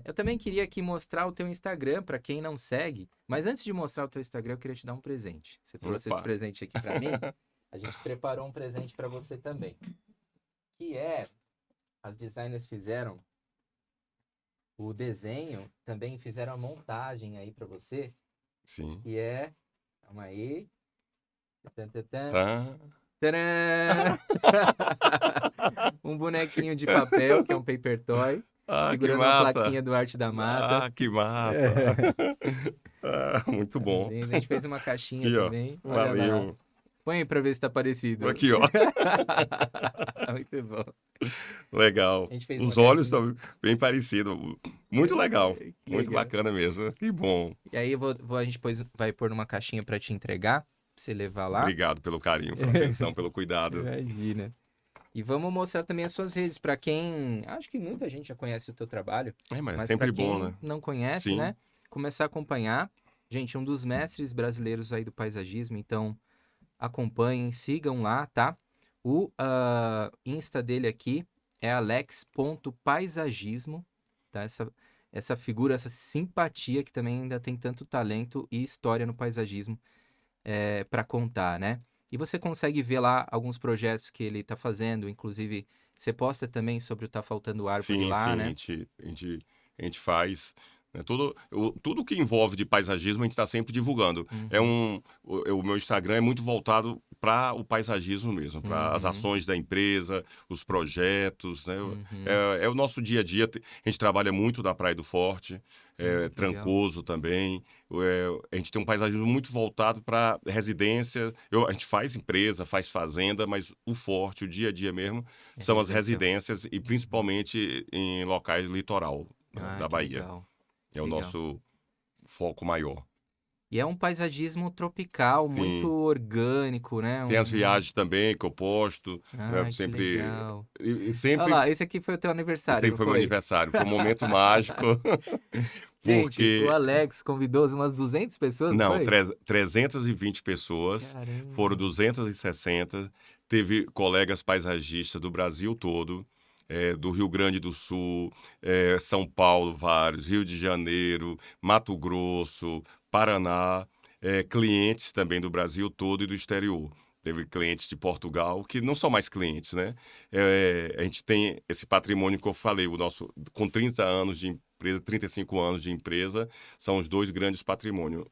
Eu também queria aqui mostrar o teu Instagram para quem não segue, mas antes de mostrar o teu Instagram, eu queria te dar um presente. Você trouxe esse Opa, presente aqui para mim? A gente preparou um presente para você também, que as designers fizeram o desenho, também fizeram a montagem aí para você, sim. que calma aí. Tan, tan, tan. Tá. Tcharam! Um bonequinho de papel, que é um paper toy, Ah, que segurando uma massa! plaquinha do Arte da Mata. Ah, que massa! Ah, muito Tá bom. vendo? A gente fez uma caixinha Aqui, ó. também. Olha lá. Valeu. Põe aí pra ver se tá parecido. Aqui, ó. Muito bom. Legal. A gente fez uma Os olhos caixinha. estão bem parecidos. Muito legal. Que Muito legal. bacana mesmo. Que bom. E aí a gente vai pôr numa caixinha pra te entregar, pra você levar lá. Obrigado pelo carinho, pela atenção, pelo cuidado. Imagina. E vamos mostrar também as suas redes para quem, acho que muita gente já conhece o teu trabalho, Mas é mas para sempre bom, quem né? não conhece, Sim. né, começar a acompanhar. Gente, um dos mestres brasileiros aí do paisagismo, então acompanhem, sigam lá, tá? O Insta dele aqui é alex.paisagismo, tá? Essa figura, essa simpatia que também ainda tem tanto talento e história no paisagismo para contar, né? E você consegue ver lá alguns projetos que ele tá fazendo, inclusive você posta também sobre o Tá Faltando Árvore Sim, lá, sim, né? a gente faz. Né, tudo que envolve de paisagismo a gente está sempre divulgando. Uhum, O meu Instagram é muito voltado para o paisagismo mesmo, para as uhum, ações da empresa, os projetos. Né? uhum. É o nosso dia a dia. A gente trabalha muito na Praia do Forte, Que legal. Trancoso também. A gente tem um paisagismo muito voltado para residência. A gente faz empresa, faz fazenda, mas o forte, o dia a dia mesmo, É são as residência. residências e Uhum. principalmente em locais litoral, né, Ah, da que Bahia. legal. É Que o legal. nosso foco maior. E é um paisagismo tropical, muito Sim. orgânico, né? Tem as viagens também que eu posto, né, Ai, que sempre, legal. e Olha sempre, lá, esse aqui foi o teu aniversário, sempre não foi meu foi? aniversário. Foi um momento mágico, Gente, o porque, Alex convidou umas 200 pessoas, não não, foi? 320 pessoas, foram Caramba. 260, teve colegas paisagistas do Brasil todo, do Rio Grande do Sul, São Paulo, vários, Rio de Janeiro, Mato Grosso, Paraná, clientes também do Brasil todo e do exterior. Teve clientes de Portugal, que não são mais clientes, né? A gente tem esse patrimônio que eu falei, o nosso, com 30 anos de empresa, 35 anos de empresa, são os dois grandes patrimônios.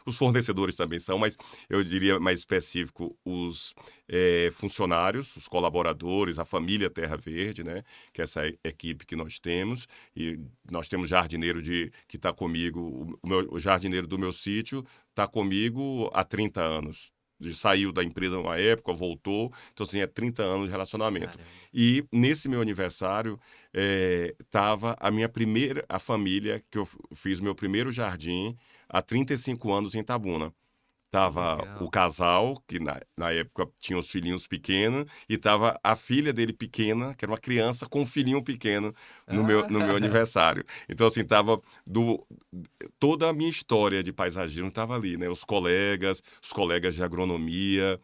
Os fornecedores também são, mas eu diria mais específico, os funcionários, os colaboradores, a família Terra Verde, né? Que é essa equipe que nós temos. E nós temos jardineiro que está comigo, o jardineiro do meu sítio está comigo há 30 anos. Saiu da empresa uma época, voltou, então assim, é 30 anos de relacionamento. Caramba. E nesse meu aniversário, estava a família, que eu fiz meu primeiro jardim há 35 anos em Tabuna. Que Tava o legal. casal, que na época tinha os filhinhos pequenos, e tava a filha dele pequena, que era uma criança com um filhinho pequeno Ah, no meu aniversário. Então, assim, toda a minha história de paisagismo estava ali, né? Os colegas de agronomia,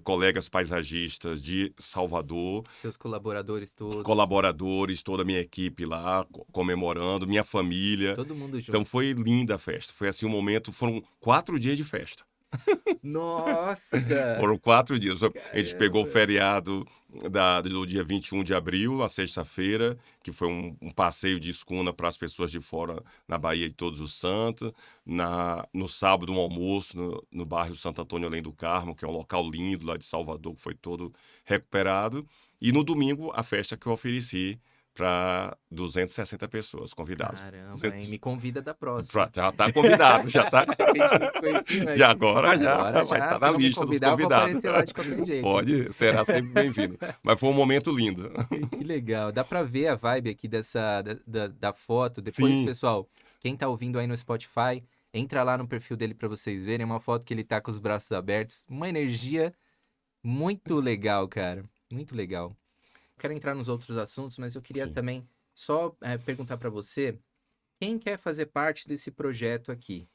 colegas paisagistas de Salvador, seus colaboradores os todos, colaboradores, toda a minha equipe lá comemorando, minha família. todo mundo Então junto. foi linda a festa. Foi assim um momento, foram 4 dias de festa. Nossa! Foram 4 dias. A gente pegou o Caramba! feriado do dia 21 de abril, a sexta-feira, que foi um passeio de escuna para as pessoas de fora na Bahia de Todos os Santos. No sábado, um almoço no bairro Santo Antônio Além do Carmo, que é um local lindo lá de Salvador, que foi todo recuperado. E no domingo, a festa que eu ofereci para 260 pessoas convidados. Caramba, hein? Me convida da próxima. Já está convidado, já está. A gente não se conhecia, E mas agora já agora vai já, estar se na não me lista dos convidar, eu vou convidados. aparecer lá de qualquer jeito, hein? Pode, será sempre bem-vindo. Mas foi um momento lindo. Que legal. Dá pra ver a vibe aqui da foto. Depois, Sim, pessoal, quem tá ouvindo aí no Spotify, entra lá no perfil dele pra vocês verem. É uma foto que ele tá com os braços abertos. Uma energia muito legal, cara. Muito legal. Quero entrar nos outros assuntos, mas eu queria sim. também só perguntar pra você, quem quer fazer parte desse projeto aqui?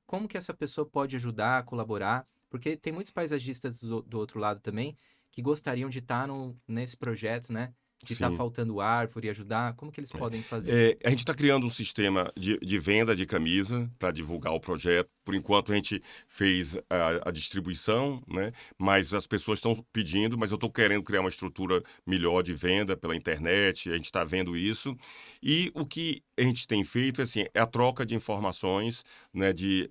Como que essa pessoa pode ajudar, colaborar? Porque tem muitos paisagistas do outro lado também que gostariam de estar nesse projeto, né? De estar Sim. faltando árvore, ajudar. Como que eles podem fazer? A gente está criando um sistema de venda de camisa para divulgar o projeto. Por enquanto, a gente fez a distribuição, né? Mas as pessoas estão pedindo, mas eu estou querendo criar uma estrutura melhor de venda pela internet. A gente está vendo isso. E o que a gente tem feito assim, é a troca de informações, né? De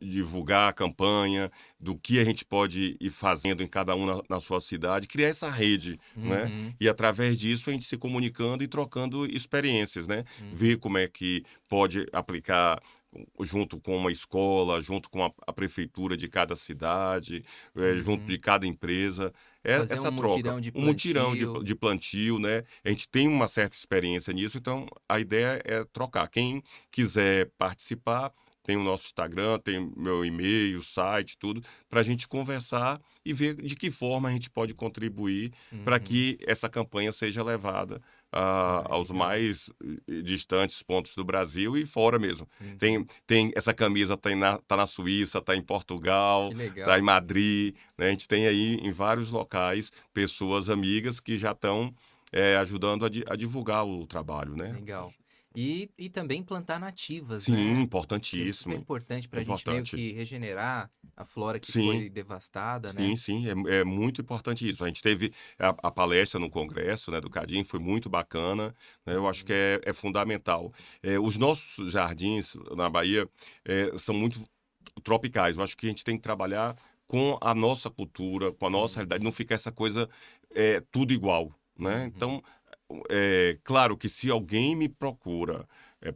divulgar a campanha, do que a gente pode ir fazendo em cada um na sua cidade, criar essa rede, né? Uhum, E através disso a gente se comunicando e trocando experiências, né? Ver uhum, como é que pode aplicar junto com uma escola, junto com a prefeitura de cada cidade, junto de uhum. cada empresa. Fazer um Essa troca, mutirão de um mutirão plantio. de plantio, né? A gente tem uma certa experiência nisso, então a ideia é trocar. Quem quiser participar, tem o nosso Instagram, tem meu e-mail, site, tudo, para a gente conversar e ver de que forma a gente pode contribuir para Uhum. que essa campanha seja levada Ah, aos legal. mais distantes pontos do Brasil e fora mesmo. Uhum. Tem essa camisa tá na Suíça, tá em Portugal, Que tá em legal. Madrid, né? A gente tem aí em vários locais pessoas amigas que já estão ajudando a divulgar o trabalho, né? Legal. E também plantar nativas, Sim, né? Que é super importantíssimo, importante para a gente meio importante. que regenerar a flora que Sim, foi devastada, né? sim, sim, é muito importante isso. A gente teve a palestra no congresso, né, do Cadim, foi muito bacana, né, eu acho que Uhum. é fundamental. Os nossos jardins na Bahia são muito tropicais. Eu acho que a gente tem que trabalhar com a nossa cultura, com a nossa realidade, não Uhum. ficar essa coisa tudo igual, né? Uhum. Então, claro que se alguém me procura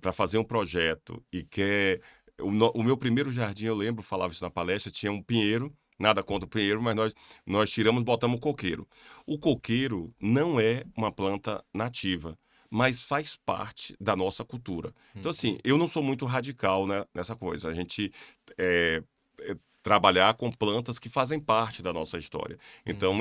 para fazer um projeto e quer. O meu primeiro jardim, eu lembro, falava isso na palestra, tinha um pinheiro, nada contra o pinheiro, mas nós tiramos, botamos o coqueiro. O coqueiro não é uma planta nativa, mas faz parte da nossa cultura. Então, assim, Uhum. eu não sou muito radical, né, nessa coisa. A gente é, trabalhar com plantas que fazem parte da nossa história. Então, Uhum.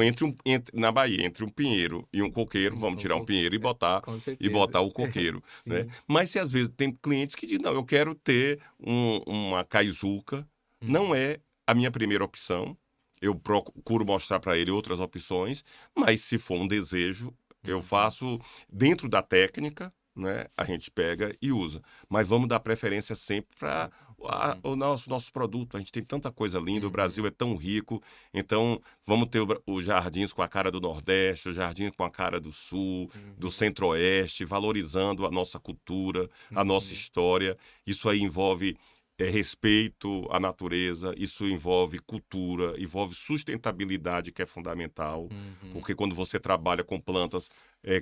na Bahia, entre um pinheiro e um coqueiro, vamos Um tirar um co- pinheiro Com e certeza. botar o coqueiro, né? Sim. Mas se às vezes tem clientes que dizem, não, eu quero ter uma caizuca, não Uhum. é a minha primeira opção. Eu procuro mostrar para ele outras opções, mas se for um desejo, eu Uhum. faço dentro da técnica, né? A gente pega e usa. Mas vamos dar preferência sempre para Sim. Uhum. o nosso produto. A gente tem tanta coisa linda, o Brasil Uhum. é tão rico. Então, vamos ter os jardins com a cara do Nordeste, os jardins com a cara do Sul, do Uhum. Centro-Oeste, valorizando a nossa cultura, a nossa Uhum. história. Isso aí envolve respeito à natureza, isso envolve cultura, envolve sustentabilidade, que é fundamental, Uhum. porque quando você trabalha com plantas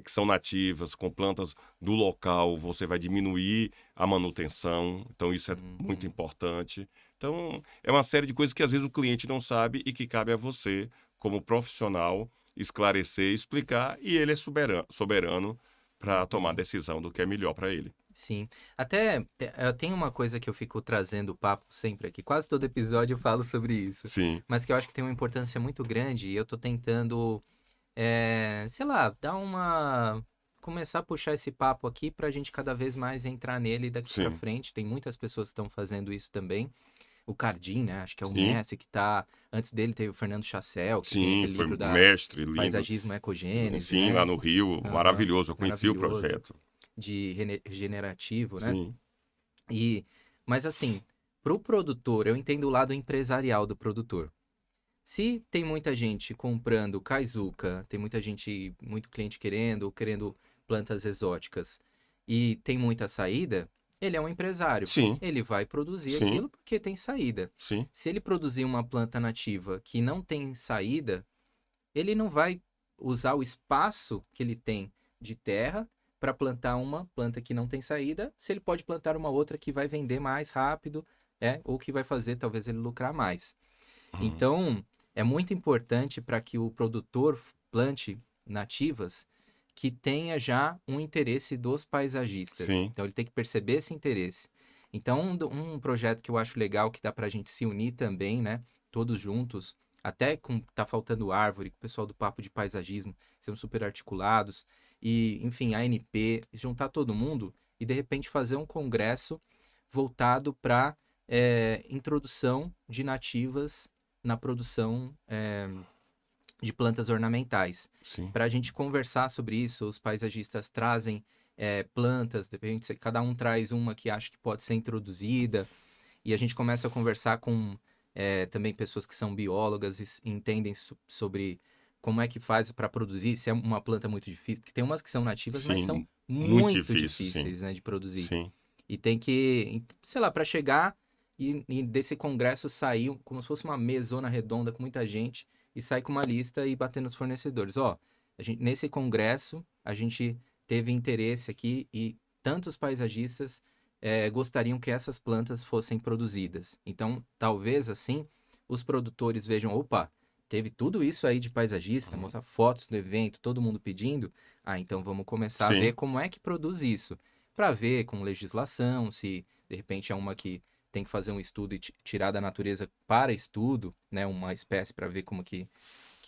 que são nativas, com plantas do local, você vai diminuir a manutenção, então isso é muito Uhum. importante. Então, é uma série de coisas que às vezes o cliente não sabe e que cabe a você, como profissional, esclarecer, explicar, e ele é soberano para tomar a Uhum. decisão do que é melhor para ele. Sim. Até tem uma coisa que eu fico trazendo papo sempre aqui. Quase todo episódio eu falo sobre isso. Sim, Mas que eu acho que tem uma importância muito grande e eu tô tentando, sei lá, dar uma. Começar a puxar esse papo aqui pra gente cada vez mais entrar nele daqui pra sim, frente. Tem muitas pessoas que estão fazendo isso também. O Cardim, né? Acho que é o sim, Messi que tá. Antes dele teve o Fernando Chassel, que tem sim, aquele foi livro da mestre, lindo. Paisagismo Ecogênese, Sim, lá né? no Rio, Aham. maravilhoso, eu conheci o Maravilhoso. projeto. De regenerativo, né? Sim, E, mas assim, pro produtor, eu entendo o lado empresarial do produtor. Se tem muita gente comprando caizuca, tem muita gente, muito cliente querendo, ou querendo plantas exóticas, e tem muita saída, ele é um empresário. sim, Ele vai produzir sim, aquilo porque tem saída. sim, Se ele produzir uma planta nativa que não tem saída, ele não vai usar o espaço que ele tem de terra para plantar uma planta que não tem saída, se ele pode plantar uma outra que vai vender mais rápido, ou que vai fazer talvez ele lucrar mais. uhum, Então, é muito importante para que o produtor plante nativas que tenha já um interesse dos paisagistas. sim, Então, ele tem que perceber esse interesse. Então, um projeto que eu acho legal, que dá para a gente se unir também, né? Todos juntos, até com tá faltando árvore, com o pessoal do Papo de Paisagismo, são super articulados, e, enfim, a ANP, juntar todo mundo e, de repente, fazer um congresso voltado para introdução de nativas na produção de plantas ornamentais. sim, Para a gente conversar sobre isso, os paisagistas trazem plantas, de repente cada um traz uma que acha que pode ser introduzida, e a gente começa a conversar com também pessoas que são biólogas e entendem sobre como é que faz para produzir, se é uma planta muito difícil, porque tem umas que são nativas, mas são sim, muito muito difícil, sim, difíceis, né, de produzir. sim, E tem que, sei lá, para chegar e desse congresso sair como se fosse uma mesona redonda com muita gente e sair com uma lista e bater nos fornecedores. Ó, nesse congresso a gente teve interesse aqui e tantos paisagistas gostariam que essas plantas fossem produzidas. Então, talvez assim, os produtores vejam, opa, teve tudo isso aí de paisagista, uhum, mostrar fotos do evento, todo mundo pedindo. Ah, então vamos começar a ver sim, como é que produz isso para ver com legislação, se de repente é uma que tem que fazer um estudo e tirar da natureza para estudo, né? Uma espécie para ver como que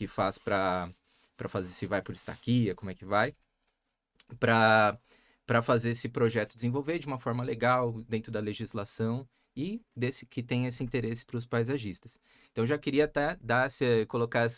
faz para fazer, se vai por estaquia, como é que vai, para fazer esse projeto desenvolver de uma forma legal, dentro da legislação, e desse que tem esse interesse para os paisagistas. Então, eu já queria até colocar o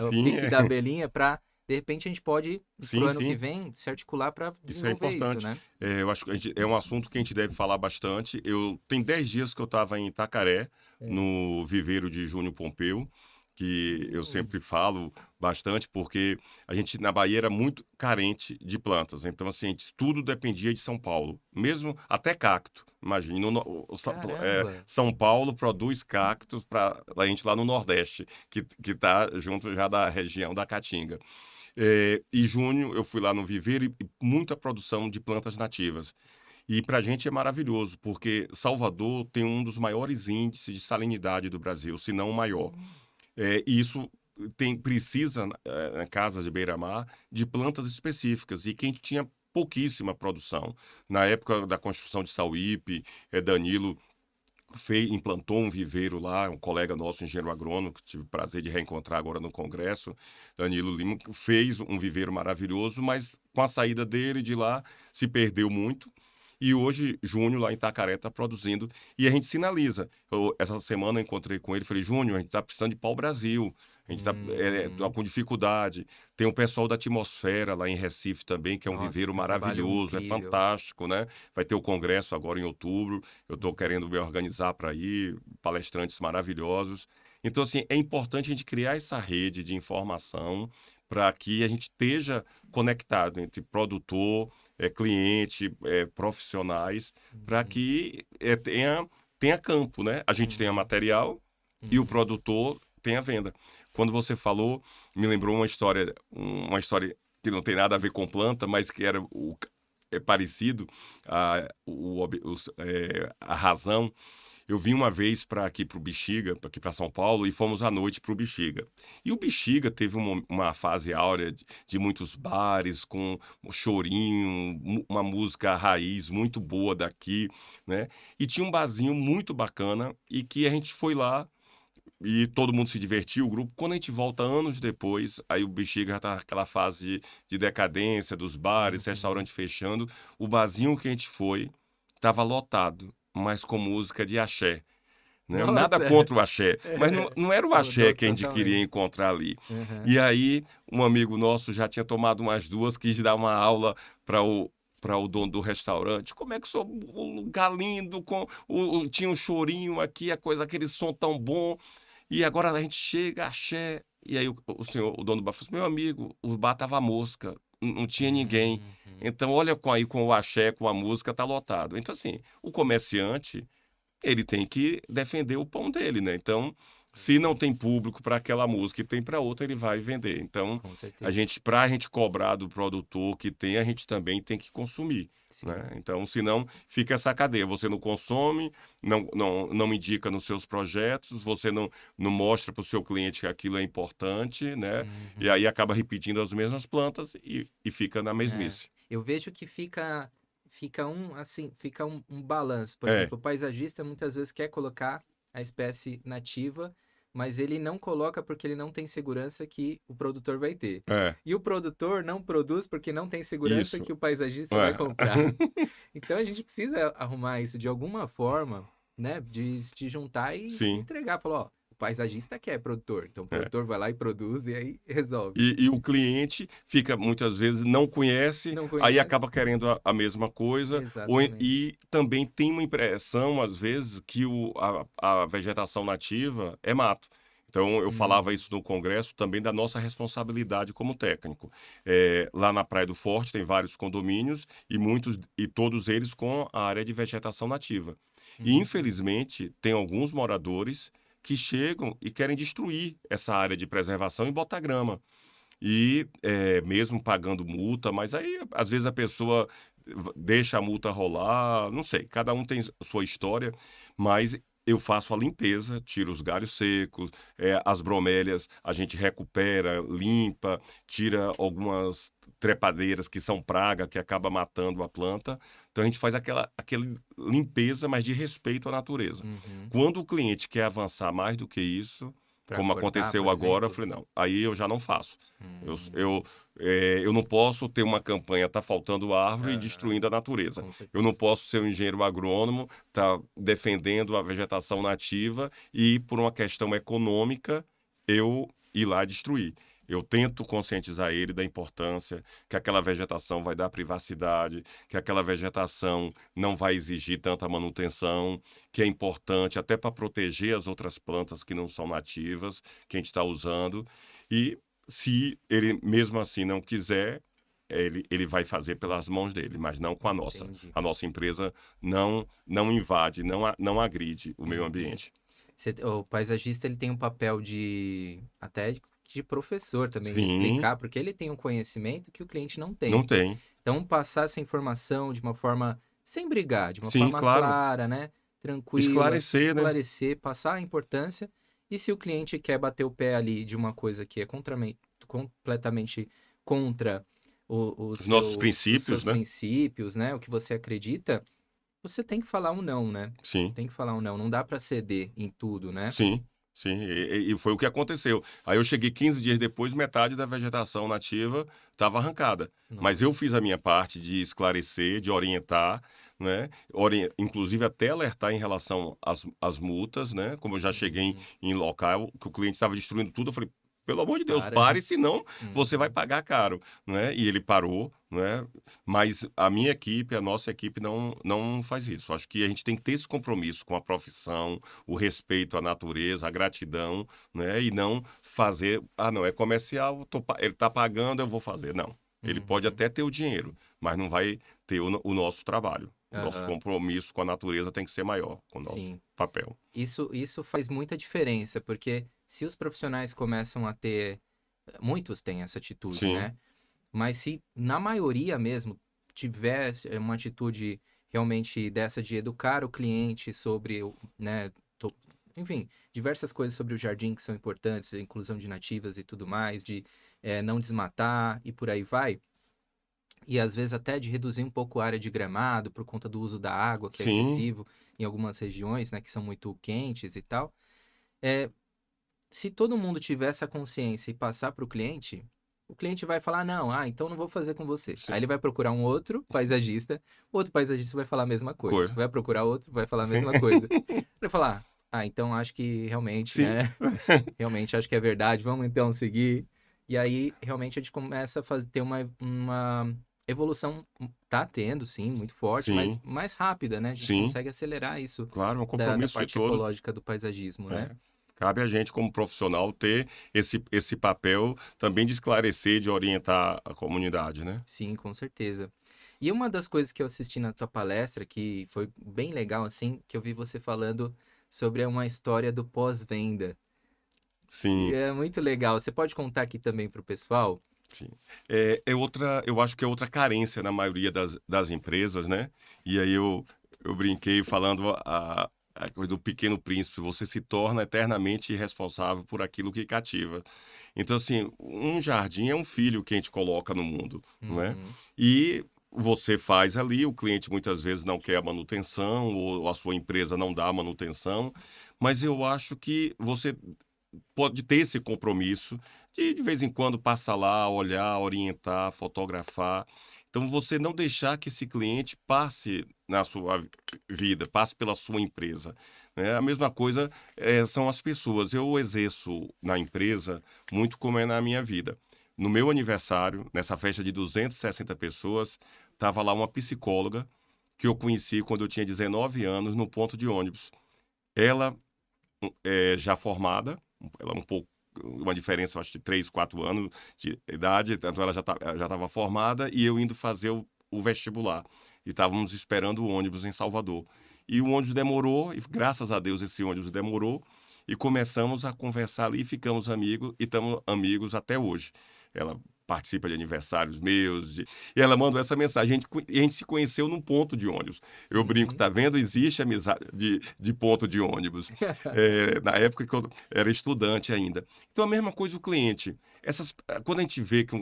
Sim, pique da abelhinha para, de repente, a gente pode, para o sim, ano que sim. vem, se articular para Isso é desenvolver isso, importante. né? Eu acho que é um assunto que a gente deve falar bastante. Tem 10 dias que eu estava em Itacaré, É. no viveiro de Júnior Pompeu, que eu sempre falo bastante, porque a gente na Bahia era muito carente de plantas. Então, assim, tudo dependia de São Paulo. Mesmo até cacto. Imagina, Caramba! São Paulo produz cactos para a gente lá no Nordeste, que está junto já da região da Caatinga. E junho eu fui lá no viveiro e muita produção de plantas nativas. E para a gente é maravilhoso, porque Salvador tem um dos maiores índices de salinidade do Brasil, se não o maior. E isso precisa, na casas de beira-mar, de plantas específicas. E quem tinha pouquíssima produção. Na época da construção de Sauípe, Danilo implantou um viveiro lá, um colega nosso, engenheiro agrônomo, que tive o prazer de reencontrar agora no Congresso, Danilo Lima, fez um viveiro maravilhoso, mas com a saída dele de lá se perdeu muito. E hoje, Júnior, lá em Itacaré, está produzindo. E a gente sinaliza. Essa semana eu encontrei com ele e falei, Júnior, a gente está precisando de pau-brasil. A gente está com dificuldade. Tem o pessoal da Atmosfera lá em Recife também, que é um Nossa, viveiro tem um trabalho maravilhoso, é incrível. fantástico, né? Vai ter o congresso agora em outubro. Eu estou querendo me organizar para ir, palestrantes maravilhosos. Então, assim, é importante a gente criar essa rede de informação para que a gente esteja conectado entre produtor, cliente, profissionais, para Uhum, que tenha campo, né? A gente tenha uhum, material e o uhum. produtor tenha venda. Quando você falou, me lembrou uma história que não tem nada a ver com planta, mas que é parecido, a razão. Eu vim uma vez aqui para o Bexiga, aqui para São Paulo, e fomos à noite para o Bexiga. E o Bexiga teve uma fase áurea de muitos bares, com um chorinho, uma música raiz muito boa daqui, né? E tinha um barzinho muito bacana e que a gente foi lá e todo mundo se divertiu, o grupo. Quando a gente volta anos depois, aí o Bexiga já tá naquela fase de decadência dos bares, Uhum. restaurante fechando. O barzinho que a gente foi estava lotado, mas com música de axé. Né? Nada Nossa! contra o axé, mas não era o axé Mudou que a gente queria totalmente. encontrar ali. Uhum. E aí, um amigo nosso já tinha tomado umas duas, quis dar uma aula para o dono do restaurante. Como é que sou um lugar lindo, tinha um chorinho aqui, aquele som tão bom. E agora a gente chega, axé. E aí o dono do bar falou assim, meu amigo, o bar tava mosca, não tinha ninguém. Uhum. Então, olha com o axé, com a música, tá lotado. Então, assim, o comerciante ele tem que defender o pão dele, né? Então, se não tem público para aquela música e tem para outra, ele vai vender. Então, Com certeza. para a gente cobrar do produtor que tem, a gente também tem que consumir, Sim. né? Então, senão fica essa cadeia. Você não consome, não indica nos seus projetos, você não mostra para o seu cliente que aquilo é importante, né? E Uhum. aí acaba repetindo as mesmas plantas e fica na É. mesmice. Eu vejo que fica um balanço. Por É, exemplo, o paisagista muitas vezes quer colocar a espécie nativa, mas ele não coloca porque ele não tem segurança que o produtor vai ter. é, E o produtor não produz porque não tem segurança isso. que o paisagista vai É. comprar. Então a gente precisa arrumar isso de alguma forma, né? De se juntar e Sim. entregar. Falar, ó, o paisagista quer produtor. Então o É. produtor vai lá e produz e aí resolve. E o cliente fica, muitas vezes, não conhece, Não aí conhece? acaba querendo a mesma coisa, Exatamente. e também tem uma impressão, às vezes, que a vegetação nativa é mato. Então, eu falava Uhum. isso no congresso também da nossa responsabilidade como técnico. Lá na Praia do Forte tem vários condomínios e todos eles com a área de vegetação nativa. E, Uhum. infelizmente, tem alguns moradores que chegam e querem destruir essa área de preservação e botar grama. E mesmo pagando multa, mas aí às vezes a pessoa deixa a multa rolar, não sei, cada um tem sua história, mas eu faço a limpeza, tiro os galhos secos, as bromélias a gente recupera, limpa, tira algumas trepadeiras que são praga, que acaba matando a planta. Então a gente faz aquela limpeza, mas de respeito à natureza. Uhum. Quando o cliente quer avançar mais do que isso, Para como cortar, aconteceu por agora, eu exemplo? falei, não, aí eu já não faço. Eu, Hum. eu, eu não posso ter uma campanha, tá faltando árvore e Aham, destruindo a natureza. com Eu não certeza. posso ser um engenheiro agrônomo, tá defendendo a vegetação nativa e, por uma questão econômica, eu ir lá destruir. Eu tento conscientizar ele da importância que aquela vegetação vai dar privacidade, que aquela vegetação não vai exigir tanta manutenção, que é importante até para proteger as outras plantas que não são nativas, que a gente está usando. E se ele mesmo assim não quiser, ele vai fazer pelas mãos dele, mas não com a nossa. Entendi. A nossa empresa não invade, não agride o meio Uhum. ambiente. O paisagista ele tem um papel até de professor também, de Sim, explicar, porque ele tem um conhecimento que o cliente não não tem. tem. Então, passar essa informação de uma forma sem brigar, de uma Sim, forma claro. clara, né? Tranquila, Esclarecer, né? esclarecer, passar a importância. E se o cliente quer bater o pé ali de uma coisa que é completamente contra Os nossos os seus princípios, né? princípios, né? O que você acredita, você tem que falar um não, né? Sim, Tem que falar um não. Não dá para ceder em tudo, né? sim, sim. E foi o que aconteceu. Aí eu cheguei 15 dias depois, metade da vegetação nativa estava arrancada. Mas eu Nossa. fiz a minha parte de esclarecer, de orientar, né? Inclusive até alertar em relação às multas, né? Como eu já cheguei em, Uhum. em local que o cliente estava destruindo tudo, eu falei, pelo amor de Deus, Para. pare, senão você vai Uhum. pagar caro, né? E ele parou, né? Mas a minha equipe, a nossa equipe não faz isso. Acho que a gente tem que ter esse compromisso com a profissão, o respeito à natureza, a gratidão, né? E não fazer, não, é comercial, ele está pagando, eu vou fazer. Não. Ele pode Uhum. até ter o dinheiro, mas não vai ter o nosso trabalho. O nosso Aham. compromisso com a natureza tem que ser maior, com o nosso Sim. papel. Isso faz muita diferença, porque se os profissionais começam a ter. Muitos têm essa atitude, Sim, né? Mas se na maioria mesmo tivesse uma atitude realmente dessa de educar o cliente sobre, né, enfim, diversas coisas sobre o jardim que são importantes, a inclusão de nativas e tudo mais, de não desmatar e por aí vai, e às vezes até de reduzir um pouco a área de gramado por conta do uso da água, que é sim, excessivo em algumas regiões, né, que são muito quentes e tal. É, se todo mundo tiver essa consciência e passar para o cliente vai falar, não, então não vou fazer com você. Aí sim. ele vai procurar um outro paisagista vai falar a mesma coisa. Coisa. Vai procurar outro, vai falar a Sim. mesma coisa. Vai falar, então acho que realmente, Sim. né, realmente acho que é verdade, vamos então seguir. E aí, realmente, a gente começa a ter uma evolução, tá tendo, sim, muito forte, mas Sim, mais rápida, né? A gente sim. consegue acelerar isso Claro, é um da compromisso de parte todos. ecológica do paisagismo, né? É. Cabe a gente, como profissional, ter esse papel também de esclarecer, de orientar a comunidade, né? Sim, com certeza. E uma das coisas que eu assisti na tua palestra, que foi bem legal, assim, que eu vi você falando sobre uma história do pós-venda. E Sim, é muito legal. Você pode contar aqui também para o pessoal? sim. Eu acho que é outra carência na maioria das empresas, né? E aí eu brinquei falando a coisa do Pequeno Príncipe, você se torna eternamente responsável por aquilo que cativa. Então, assim, um jardim é um filho que a gente coloca no mundo, não é? Uhum, E você faz ali, o cliente muitas vezes não quer a manutenção, ou a sua empresa não dá a manutenção, mas eu acho que você pode ter esse compromisso de vez em quando passar lá, olhar, orientar, fotografar. Então, você não deixar que esse cliente passe na sua vida, passe pela sua empresa, né? A mesma coisa são as pessoas. Eu exerço na empresa muito como é na minha vida. No meu aniversário, nessa festa de 260 pessoas, estava lá uma psicóloga que eu conheci quando eu tinha 19 anos no ponto de ônibus. Ela já formada, ela um pouco uma diferença, acho, de 3, 4 anos de idade, tanto ela já estava formada e eu indo fazer o vestibular. E estávamos esperando o ônibus em Salvador. E o ônibus demorou, e graças a Deus esse ônibus demorou, e começamos a conversar ali, ficamos amigos, e estamos amigos até hoje. Ela participa de aniversários meus. E ela mandou essa mensagem. A gente se conheceu num ponto de ônibus. Eu brinco, Uhum. tá vendo? Existe amizade de ponto de ônibus. Na época que eu era estudante ainda. Então, a mesma coisa o cliente. Quando a gente vê que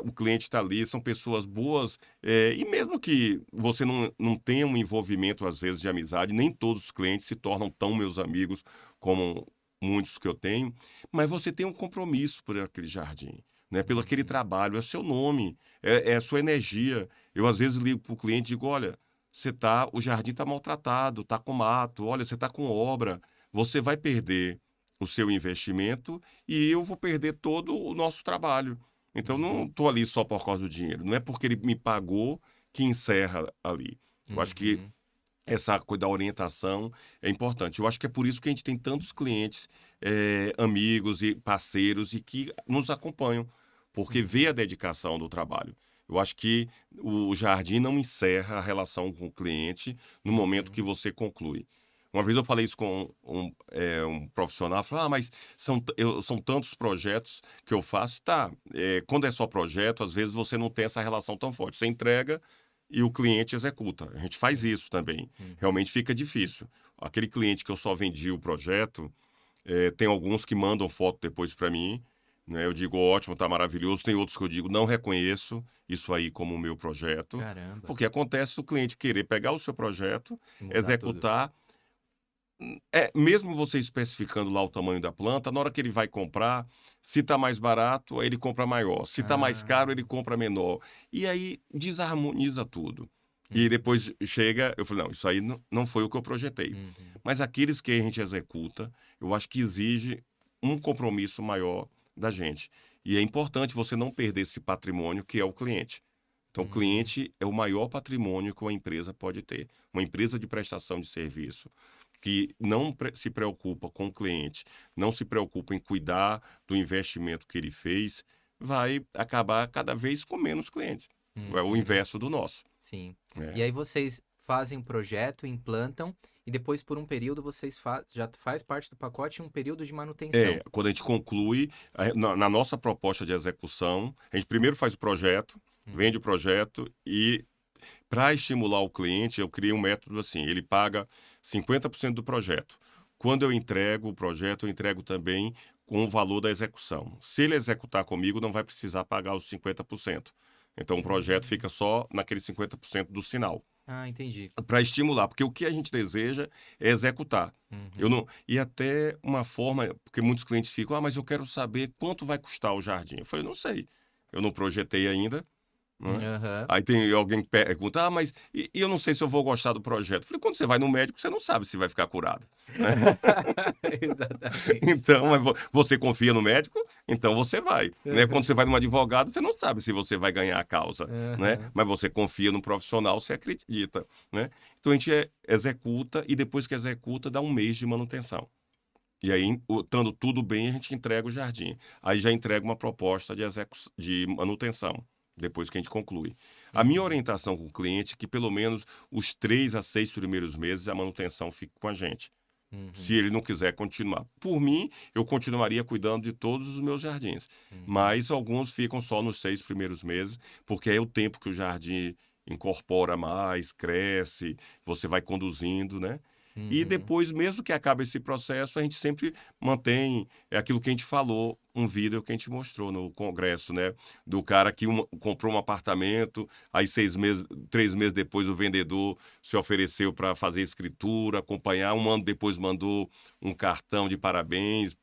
o cliente está ali, são pessoas boas, e mesmo que você não tenha um envolvimento, às vezes, de amizade, nem todos os clientes se tornam tão meus amigos como muitos que eu tenho, mas você tem um compromisso por aquele jardim, né? Pelo aquele Uhum. trabalho, é seu nome, é a sua energia. Eu, às vezes, ligo para o cliente e digo, olha, o jardim está maltratado, está com mato, olha, você está com obra, você vai perder o seu investimento e eu vou perder todo o nosso trabalho. Então, não Uhum. estou ali só por causa do dinheiro. Não é porque ele me pagou que encerra ali. Eu acho que Uhum. essa coisa da orientação é importante. Eu acho que é por isso que a gente tem tantos clientes, amigos e parceiros e que nos acompanham, porque vê a Uhum. dedicação do trabalho. Eu acho que o jardim não encerra a relação com o cliente no momento que Uhum. você conclui. Uma vez eu falei isso com um profissional, falou, mas são tantos projetos que eu faço. Tá, quando é só projeto, às vezes você não tem essa relação tão forte. Você entrega e o cliente executa. A gente faz Sim. isso também. Uhum. Realmente fica difícil. Aquele cliente que eu só vendi o projeto, tem alguns que mandam foto depois para mim, né? Eu digo, ótimo, tá maravilhoso. Tem outros que eu digo, não reconheço isso aí como o meu projeto, Caramba. porque acontece o cliente querer pegar o seu projeto, Mudar tudo. executar, mesmo você especificando lá o tamanho da planta, na hora que ele vai comprar, se está mais barato, aí ele compra maior. Se está mais caro, ele Ah. compra menor. E aí desarmoniza tudo. E Uhum. depois chega, eu falei, não, isso aí não foi o que eu projetei. Uhum. Mas aqueles que a gente executa, eu acho que exige um compromisso maior da gente. E é importante você não perder esse patrimônio que é o cliente. Então, o Uhum. cliente é o maior patrimônio que uma empresa pode ter. Uma empresa de prestação de serviço que não se preocupa com o cliente, não se preocupa em cuidar do investimento que ele fez, vai acabar cada vez com menos clientes. É o Uhum. inverso do nosso, Sim. E né? aí vocês fazem um projeto, implantam e depois por um período vocês já faz parte do pacote um período de manutenção. Quando a gente conclui, na nossa proposta de execução, a gente primeiro faz o projeto, vende o Uhum. projeto e, para estimular o cliente, eu criei um método assim, ele paga 50% do projeto. Quando eu entrego o projeto, eu entrego também com o valor da execução. Se ele executar comigo, não vai precisar pagar os 50%. Então, o projeto fica Hum. só naquele 50% do sinal. Ah, entendi. Para estimular, porque o que a gente deseja é executar. Eu Uhum. não, e até uma forma, porque muitos clientes ficam, mas eu quero saber quanto vai custar o jardim. Eu falei, não sei, eu não projetei ainda, né? Aham. Aí tem alguém que pergunta, mas e eu não sei se eu vou gostar do projeto. Eu falei, quando você vai no médico, você não sabe se vai ficar curado, né? Exatamente. Então, você confia no médico, então você vai, né? Quando você Aham. vai num advogado, você não sabe se você vai ganhar a causa, né? Aham. Mas você confia no profissional, você acredita, né? Então a gente executa e depois que executa, dá um mês de manutenção. E aí, estando tudo bem, a gente entrega o jardim. Aí já entrega uma proposta de manutenção, depois que a gente conclui. A minha Uhum. orientação com o cliente é que pelo menos os 3 a 6 primeiros meses a manutenção fique com a gente. Se Uhum. ele não quiser continuar. Por mim, eu continuaria cuidando de todos os meus jardins. Uhum. Mas alguns ficam só nos 6 primeiros meses, porque é o tempo que o jardim incorpora mais, cresce, você vai conduzindo, né? E Uhum. depois, mesmo que acabe esse processo, a gente sempre mantém aquilo que a gente falou, um vídeo que a gente mostrou no congresso, né? Do cara que comprou um apartamento, aí 6 meses, 3 meses depois o vendedor se ofereceu para fazer escritura, acompanhar, um ano depois mandou um cartão de parabéns.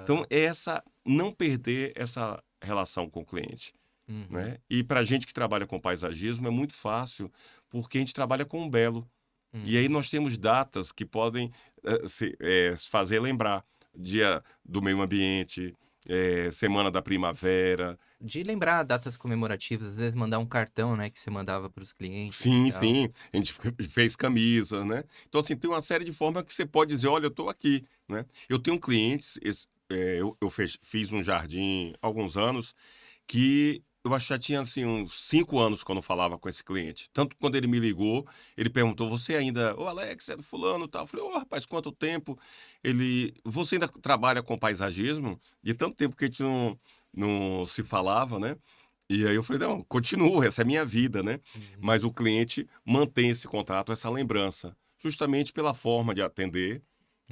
Então, Aham. não perder essa relação com o cliente, Uhum. né? E para a gente que trabalha com paisagismo é muito fácil, porque a gente trabalha com o belo. E aí Uhum. nós temos datas que podem fazer lembrar. Dia do meio ambiente, Semana da Primavera. De lembrar datas comemorativas, às vezes mandar um cartão, né, que você mandava para os clientes e Sim, tal. sim, a gente fez camisa, né. Então, assim, tem uma série de formas que você pode dizer: "Olha, eu estou aqui", né. Eu tenho clientes, eu fiz um jardim há alguns anos, que eu acho que já tinha, assim, uns 5 anos quando eu falava com esse cliente. Tanto quando ele me ligou, ele perguntou: "Você ainda ô Alex, é do fulano, tal?" Eu falei: "Ô rapaz, quanto tempo?" Ele: "Você ainda trabalha com paisagismo?" De tanto tempo que a gente não se falava, né? E aí eu falei, não, continua, essa é a minha vida, né? Uhum, Mas o cliente mantém esse contato, essa lembrança, justamente pela forma de atender.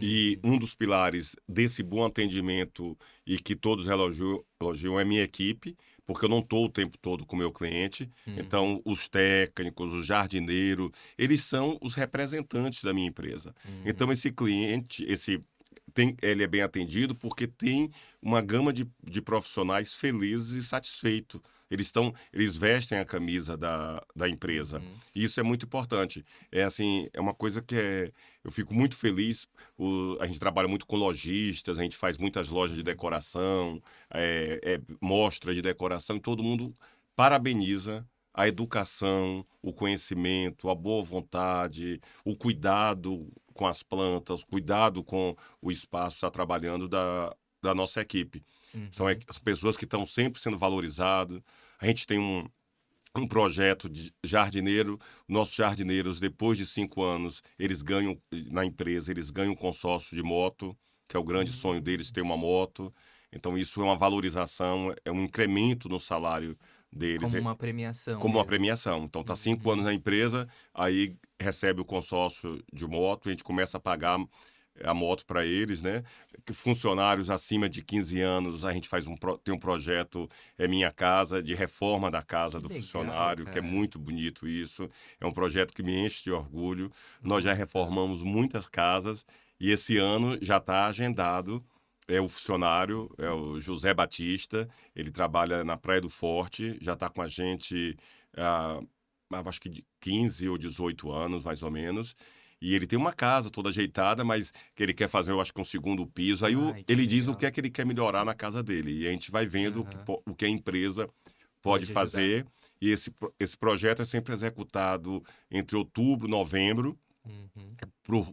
E uhum, um dos pilares desse bom atendimento e que todos elogiam é minha equipe, porque eu não estou o tempo todo com o meu cliente. uhum, Então, os técnicos, os jardineiros, eles são os representantes da minha empresa. Então, uhum. esse cliente, ele é bem atendido porque tem uma gama de profissionais felizes e satisfeitos. Eles vestem a camisa da empresa. Uhum, E isso é muito importante. É assim, é uma coisa eu fico muito feliz. A gente trabalha muito com lojistas, a gente faz muitas lojas de uhum. decoração, mostra de decoração, e todo mundo parabeniza a educação, o conhecimento, a boa vontade, o cuidado com as plantas, o cuidado com o espaço que está trabalhando da nossa equipe. São Uhum. as pessoas que estão sempre sendo valorizadas. A gente tem um projeto de jardineiro. Nossos jardineiros, depois de 5 anos, eles ganham, na empresa, eles ganham um consórcio de moto, que é o grande sonho deles, Hum. ter uma moto. Então, isso é uma valorização, é um incremento no salário deles, Como uma premiação como uma mesmo. premiação. Então, tá 5 anos Uhum. na empresa, aí recebe o consórcio de moto, a gente começa a pagar a moto para eles, né? Funcionários acima de 15 anos, a gente tem um projeto, Minha Casa, de reforma da casa Que do legal, funcionário, que é cara. muito bonito isso. É um projeto que me enche de orgulho. Nós já Nossa. reformamos muitas casas e esse ano já está agendado. O funcionário, é o José Batista, ele trabalha na Praia do Forte, já está com a gente há, acho que de 15 ou 18 anos, mais ou menos. E ele tem uma casa toda ajeitada, mas que ele quer fazer, eu acho que um segundo piso. Aí Ai, que ele diz o que legal. é que ele quer melhorar na casa dele. E a gente vai vendo Aham. o que a empresa pode Pode ajudar. fazer. E esse projeto é sempre executado entre outubro e novembro, Uhum.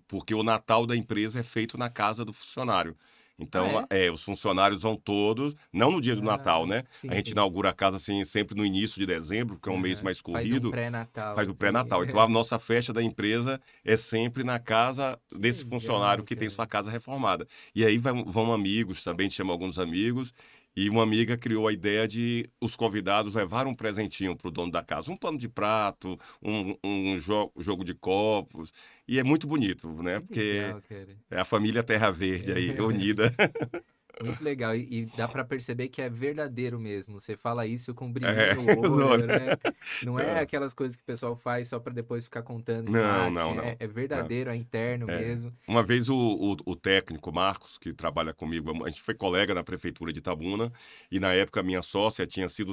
porque o Natal da empresa é feito na casa do funcionário. Ah, Então, é? os funcionários vão todos, não no dia do Natal, Ah, né? A sim, gente sim. inaugura a casa assim sempre no início de dezembro, que é um mês Aham. mais Faz um corrido, pré-natal, faz o assim. pré-natal. Então, a nossa festa da empresa é sempre na casa Que desse funcionário legal, que tem sua cara. casa reformada. E aí vão amigos também, chama alguns amigos. E uma amiga criou a ideia de os convidados levar um presentinho para o dono da casa, um pano de prato, um jogo de copos. E é muito bonito, né? Que Porque legal, cara. é a família Terra Verde aí, unida. Muito legal. E dá pra perceber que é verdadeiro mesmo. Você fala isso com um brilhinho É, no olho, né? Não é Não, aquelas coisas que o pessoal faz só pra depois ficar contando em não, marketing. não, É, não. é Não. verdadeiro, é interno É. mesmo. Uma vez o técnico Marcos, que trabalha comigo, a gente foi colega na prefeitura de Itabuna, e na época a minha sócia tinha sido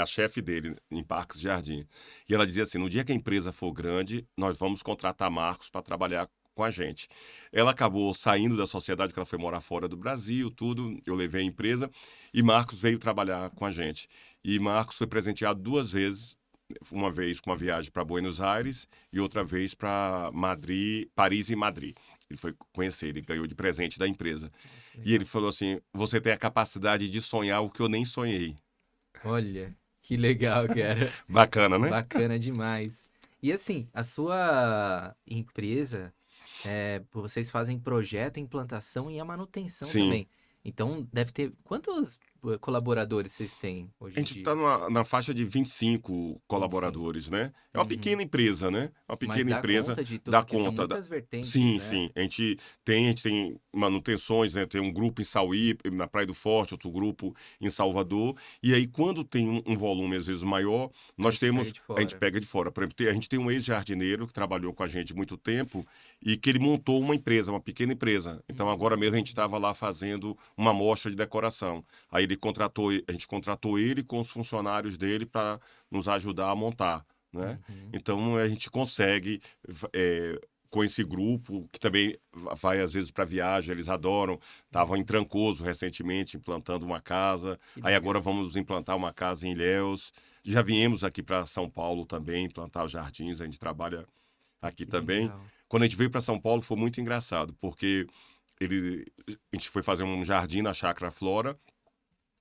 a chefe dele em Parques e Jardim. E ela dizia assim: no dia que a empresa for grande, nós vamos contratar Marcos para trabalhar com a gente. Ela acabou saindo da sociedade, porque ela foi morar fora do Brasil, tudo. Eu levei a empresa e Marcos veio trabalhar com a gente. E Marcos foi presenteado 2 vezes, uma vez com uma viagem para Buenos Aires e outra vez para Madrid, Paris e Madrid. Ele foi conhecer, ele ganhou de presente da empresa. Nossa, E ele legal. falou assim: você tem a capacidade de sonhar o que eu nem sonhei. Olha, que legal, cara. Bacana, né? Bacana demais. E assim, a sua empresa, vocês fazem projeto, implantação e a manutenção Sim. também. Então, deve ter. Quantos colaboradores vocês têm hoje A em gente está dia? na faixa de 25 25. colaboradores, né? É uma Uhum. pequena empresa, né? É uma Mas pequena dá empresa, conta de tudo, dá porque são conta. muitas vertentes, Sim, né? sim. A gente tem manutenções, né? Tem um grupo em Sauí, na Praia do Forte, outro grupo em Salvador. E aí, quando tem um volume, às vezes, maior, Aí nós você pega temos. de A gente fora. pega de fora. Por exemplo, a gente tem um ex-jardineiro que trabalhou com a gente muito tempo e que ele montou uma empresa, uma pequena empresa. Então, agora mesmo a gente Hum, estava lá fazendo uma amostra de decoração. Aí a gente contratou ele com os funcionários dele para nos ajudar a montar, né? uhum. Então a gente consegue com esse grupo que também vai às vezes para viagem, eles adoram. Estavam em Uhum. Trancoso recentemente implantando uma casa. Que Aí agora legal. vamos implantar uma casa em Ilhéus. Já viemos aqui para São Paulo também implantar os jardins. A gente trabalha aqui Que também. legal. Quando a gente veio para São Paulo foi muito engraçado, porque ele, a gente foi fazer um jardim na Chácara Flora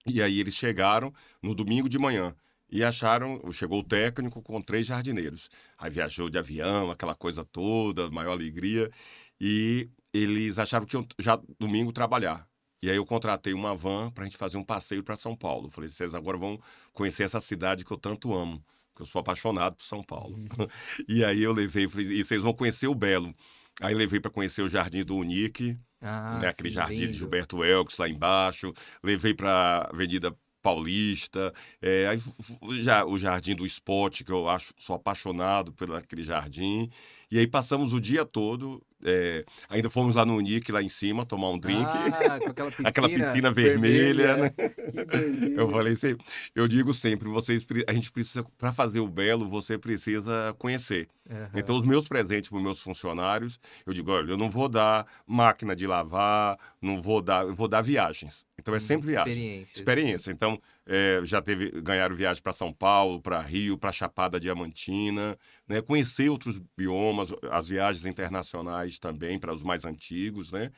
e aí eles chegaram no domingo de manhã e chegou o técnico com 3 jardineiros. Aí viajou de avião, aquela coisa toda, maior alegria, e eles acharam que iam já domingo trabalhar. E aí eu contratei uma van para a gente fazer um passeio para São Paulo. Falei, vocês agora vão conhecer essa cidade que eu tanto amo, que eu sou apaixonado por São Paulo. Uhum. E aí eu levei, falei, e vocês vão conhecer o Belo. Aí levei para conhecer o Jardim do Unique, Ah, né, aquele sim, jardim de lindo. Gilberto Elks lá embaixo. Levei para Avenida Paulista, aí já o Jardim do Esporte, que eu acho, sou apaixonado por aquele jardim. E aí passamos o dia todo, ainda fomos lá no Unique, lá em cima, tomar um drink, Ah, com aquela aquela piscina piscina vermelha, né? vermelha. Que Eu doideira. falei sempre, eu digo sempre, a gente precisa, para fazer o Belo, você precisa conhecer. Então, Aham. os meus presentes para os meus funcionários, eu digo, olha, eu não vou dar máquina de lavar, não vou dar, eu vou dar viagens. Então, é sempre viagem, Experiências. experiência. Então, ganharam viagem para São Paulo, para Rio, para Chapada Diamantina, né? Conhecer outros biomas, as viagens internacionais também, para os mais antigos, né?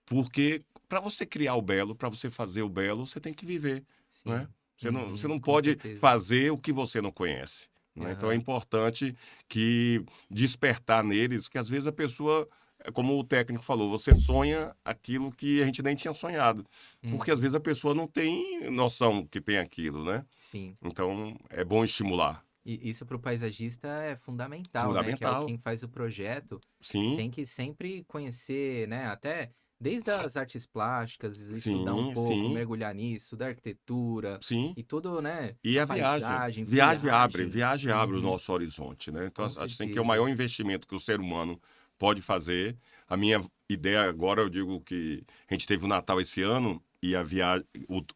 Porque para você criar o Belo, para você fazer o Belo, você tem que viver, né? Sim. Você não Com pode certeza. fazer o que você não conhece, né? Então é Aham. importante que despertar neles, que às vezes a pessoa, como o técnico falou, você sonha aquilo que a gente nem tinha sonhado, porque às Uhum. vezes a pessoa não tem noção que tem aquilo, né? Sim. Então é bom estimular. E isso para o paisagista é fundamental, né? Que é o Fundamental. quem faz o projeto, Sim, tem que sempre conhecer, né? Até desde as artes plásticas, estudar um sim, pouco, sim, mergulhar nisso, da arquitetura sim. e tudo, né? E A a viagem. paisagem, viagens. Viagem abre o Uhum. nosso horizonte, né? Então, Com acho assim que é o certeza. maior investimento que o ser humano pode fazer. A minha ideia agora, eu digo que a gente teve o Natal esse ano e a viagem,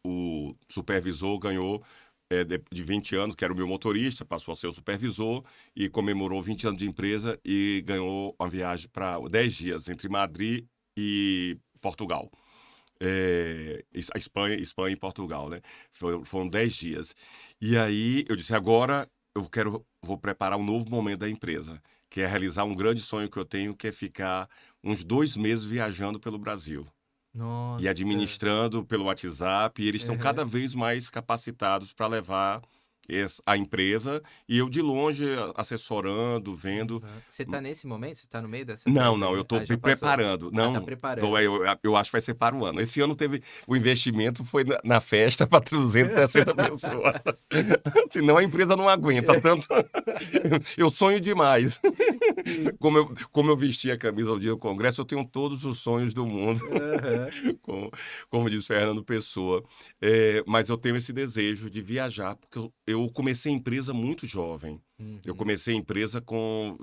o supervisor ganhou de 20 anos, que era o meu motorista, passou a ser o supervisor e comemorou 20 anos de empresa e ganhou uma viagem para 10 dias entre Madrid e Portugal. A Espanha e Portugal, né? Foram 10 dias. E aí eu disse, agora vou preparar um novo momento da empresa, que é realizar um grande sonho que eu tenho, que é ficar uns 2 meses viajando pelo Brasil e Nossa. administrando pelo WhatsApp, e eles estão Aham. cada vez mais capacitados para levar a empresa, e eu de longe assessorando, vendo. Aham. Você tá nesse momento? Você tá no meio dessa Não, fase não, eu ainda? estou Ah, me já passou. preparando. Ah, tá Não, preparando. eu acho que vai ser para o ano. Esse ano teve o investimento foi na festa para 360 pessoas. Sim, Senão a empresa não aguenta tanto. Eu sonho demais. sim. Como eu vesti a camisa no dia do congresso, eu tenho todos os sonhos do mundo, Aham. como, como diz Fernando Pessoa. Mas eu tenho esse desejo de viajar, porque eu comecei a empresa muito jovem. Eu Uhum. comecei a empresa com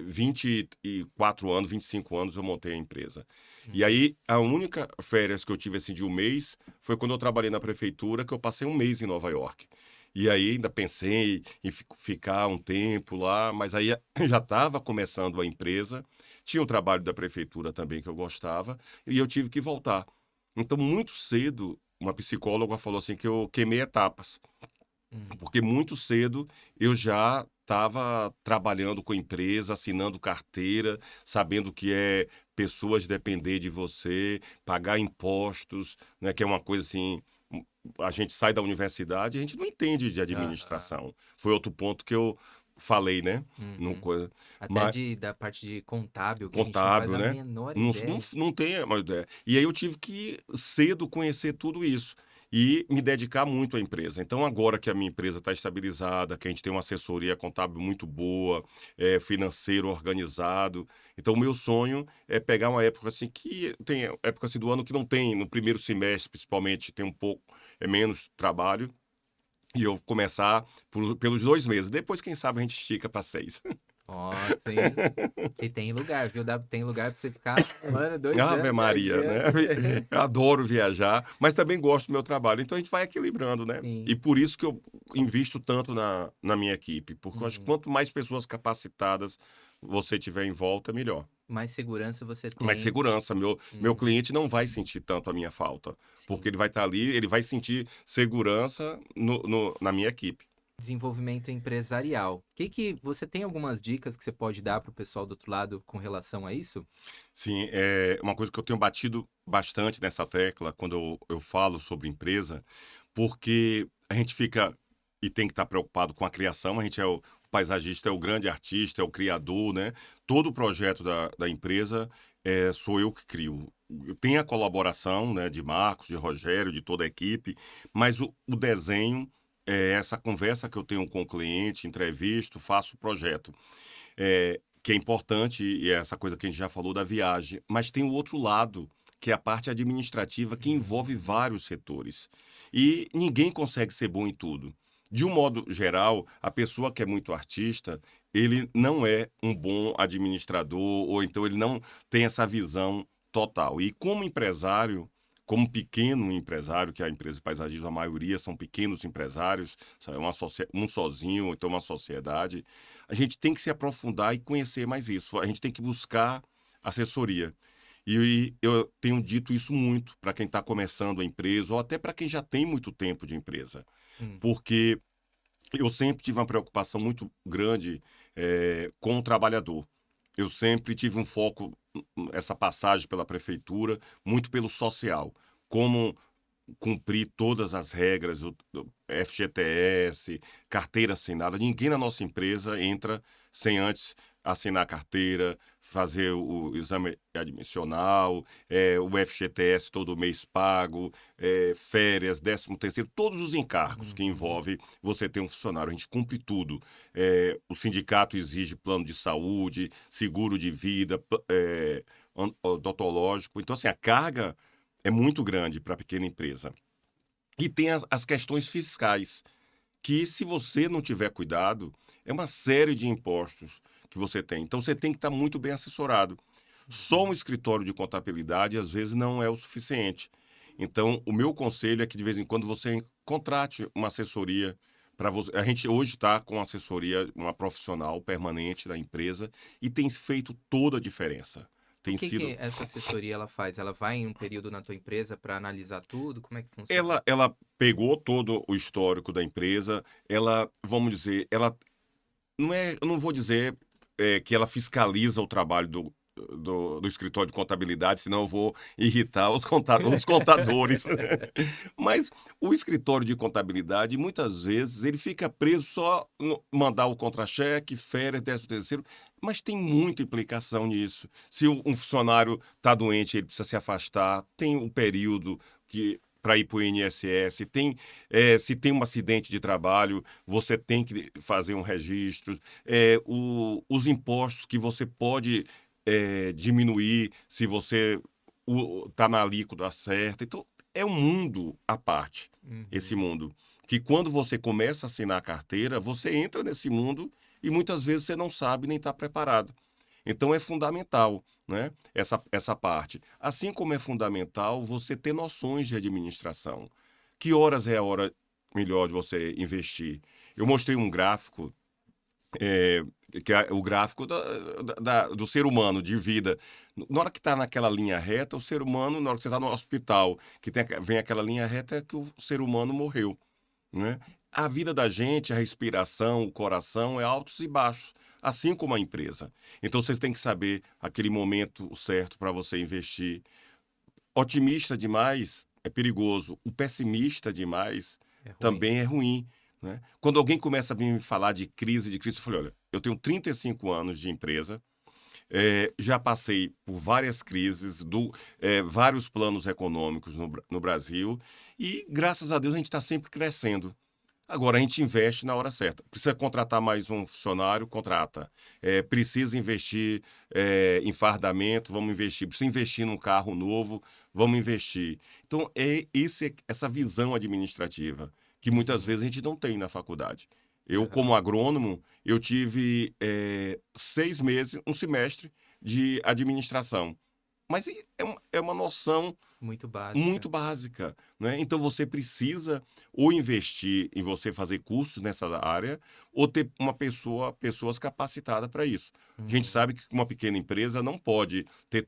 24 anos, 25 anos eu montei a empresa. E Uhum. aí, a única férias que eu tive assim de um mês foi quando eu trabalhei na prefeitura, que eu passei um mês em Nova York. E aí ainda pensei em ficar um tempo lá, mas aí já estava começando a empresa, tinha o trabalho da prefeitura também que eu gostava, e eu tive que voltar. Então, muito cedo, uma psicóloga falou assim que eu queimei etapas. Hum. Porque muito cedo eu já estava trabalhando com empresa, assinando carteira, sabendo que é pessoas depender de você, pagar impostos, né, que é uma coisa assim, a gente sai da universidade, e a gente não entende de Aham. administração. Foi outro ponto que eu falei, né? No, Uhum. Até mas, da parte de contábil, que a gente não faz contábil, a né? menor Não, não, ideia. não tem uma ideia. E aí eu tive que cedo conhecer tudo isso e me dedicar muito à empresa. Então, agora que a minha empresa está estabilizada, que a gente tem uma assessoria contábil muito boa, financeiro organizado, então o meu sonho é pegar uma época assim que tem época assim, do ano que não tem, no primeiro semestre, principalmente, tem um pouco menos trabalho. E eu começar pelos 2 meses. Depois, quem sabe, a gente estica para 6. Ó, sim. Que tem lugar, viu? Tem lugar pra você ficar 1 ano, 2 anos Ave Maria, né? viajando. Eu adoro viajar, mas também gosto do meu trabalho. Então a gente vai equilibrando, né? E Sim. por isso que eu invisto tanto na minha equipe, porque eu acho que Uhum. quanto mais pessoas capacitadas você tiver em volta, melhor. Mais segurança você Mais tem. segurança, meu Uhum. cliente não vai sentir tanto a minha falta, Sim. porque ele vai estar ali, ele vai sentir segurança na minha equipe. Desenvolvimento empresarial. Que você tem algumas dicas que você pode dar para o pessoal do outro lado com relação a isso? Sim, é uma coisa que eu tenho batido bastante nessa tecla quando eu falo sobre empresa, porque a gente fica e tem que estar preocupado com a criação, a gente o paisagista, é o grande artista, é o criador, né? Todo o projeto da empresa sou eu que crio. tem a colaboração, né, de Marcos, de Rogério, de toda a equipe, mas o desenho é essa conversa que eu tenho com o cliente, entrevisto, faço o projeto. Que é importante, e é essa coisa que a gente já falou da viagem, mas tem o outro lado, que é a parte administrativa, que envolve vários setores. E ninguém consegue ser bom em tudo. De um modo geral, a pessoa que é muito artista, ele não é um bom administrador, ou então ele não tem essa visão total. E como empresário, como pequeno empresário, que é a empresa de paisagismo, a maioria são pequenos empresários, um sozinho, ou então uma sociedade, a gente tem que se aprofundar e conhecer mais isso. A gente tem que buscar assessoria. E eu tenho dito isso muito para quem está começando a empresa, ou até para quem já tem muito tempo de empresa. Hum. Porque eu sempre tive uma preocupação muito grande com o trabalhador. Eu sempre tive um foco, essa passagem pela prefeitura, muito pelo social. Como cumprir todas as regras, do FGTS, carteira assinada. Ninguém na nossa empresa entra sem antes assinar a carteira, fazer o exame admissional, o FGTS todo mês pago, férias, 13º, todos os encargos que envolve você ter um funcionário. A gente cumpre tudo. O sindicato exige plano de saúde, seguro de vida, odontológico. Então, assim, a carga é muito grande para a pequena empresa. E tem as questões fiscais, que se você não tiver cuidado, é uma série de impostos que você tem. Então você tem que estar muito bem assessorado. Só um escritório de contabilidade, às vezes, não é o suficiente. Então, o meu conselho é que, de vez em quando, você contrate uma assessoria para você. A gente hoje está com assessoria, uma profissional permanente da empresa, e tem feito toda a diferença. O Tem que sido. que essa assessoria ela faz? Ela vai em um período na tua empresa para analisar tudo? Como é que funciona? Ela pegou todo o histórico da empresa, ela, vamos dizer, ela não é, eu não vou dizer que ela fiscaliza o trabalho do escritório de contabilidade, senão eu vou irritar os contadores. Mas o escritório de contabilidade, muitas vezes, ele fica preso só no mandar o contra-cheque, férias, 13º, mas tem muita implicação nisso. Se um funcionário está doente, ele precisa se afastar, tem um período que para ir para o INSS, se tem um acidente de trabalho, você tem que fazer um registro, os impostos que você pode diminuir se você está na alíquota certa. Então, é um mundo à parte, esse mundo. Que quando você começa a assinar a carteira, você entra nesse mundo e muitas vezes você não sabe nem está preparado. Então, é fundamental, né, essa parte. Assim como é fundamental você ter noções de administração. Que horas é a hora melhor de você investir? Eu mostrei um gráfico, que é o gráfico do ser humano, de vida. Na hora que está naquela linha reta, o ser humano, na hora que você está no hospital, que vem aquela linha reta, é que o ser humano morreu, né? A vida da gente, a respiração, o coração, é altos e baixos, assim como a empresa. Então, vocês têm que saber aquele momento certo para você investir. Otimista demais é perigoso. O pessimista demais É ruim. também é ruim, né? Quando alguém começa a me falar de crise, eu falei, olha, eu tenho 35 anos de empresa, já passei por várias crises, vários planos econômicos no Brasil, e graças a Deus a gente está sempre crescendo. Agora, a gente investe na hora certa. Precisa contratar mais um funcionário, contrata. Precisa investir em fardamento, vamos investir. Precisa investir num carro novo, vamos investir. Então, essa visão administrativa que muitas vezes a gente não tem na faculdade. Eu, como agrônomo, eu tive 6 meses, um semestre de administração. Mas é uma noção Muito básica. muito básica, né? Então você precisa ou investir em você fazer cursos nessa área ou ter pessoas capacitadas para isso. A gente sabe que uma pequena empresa não pode ter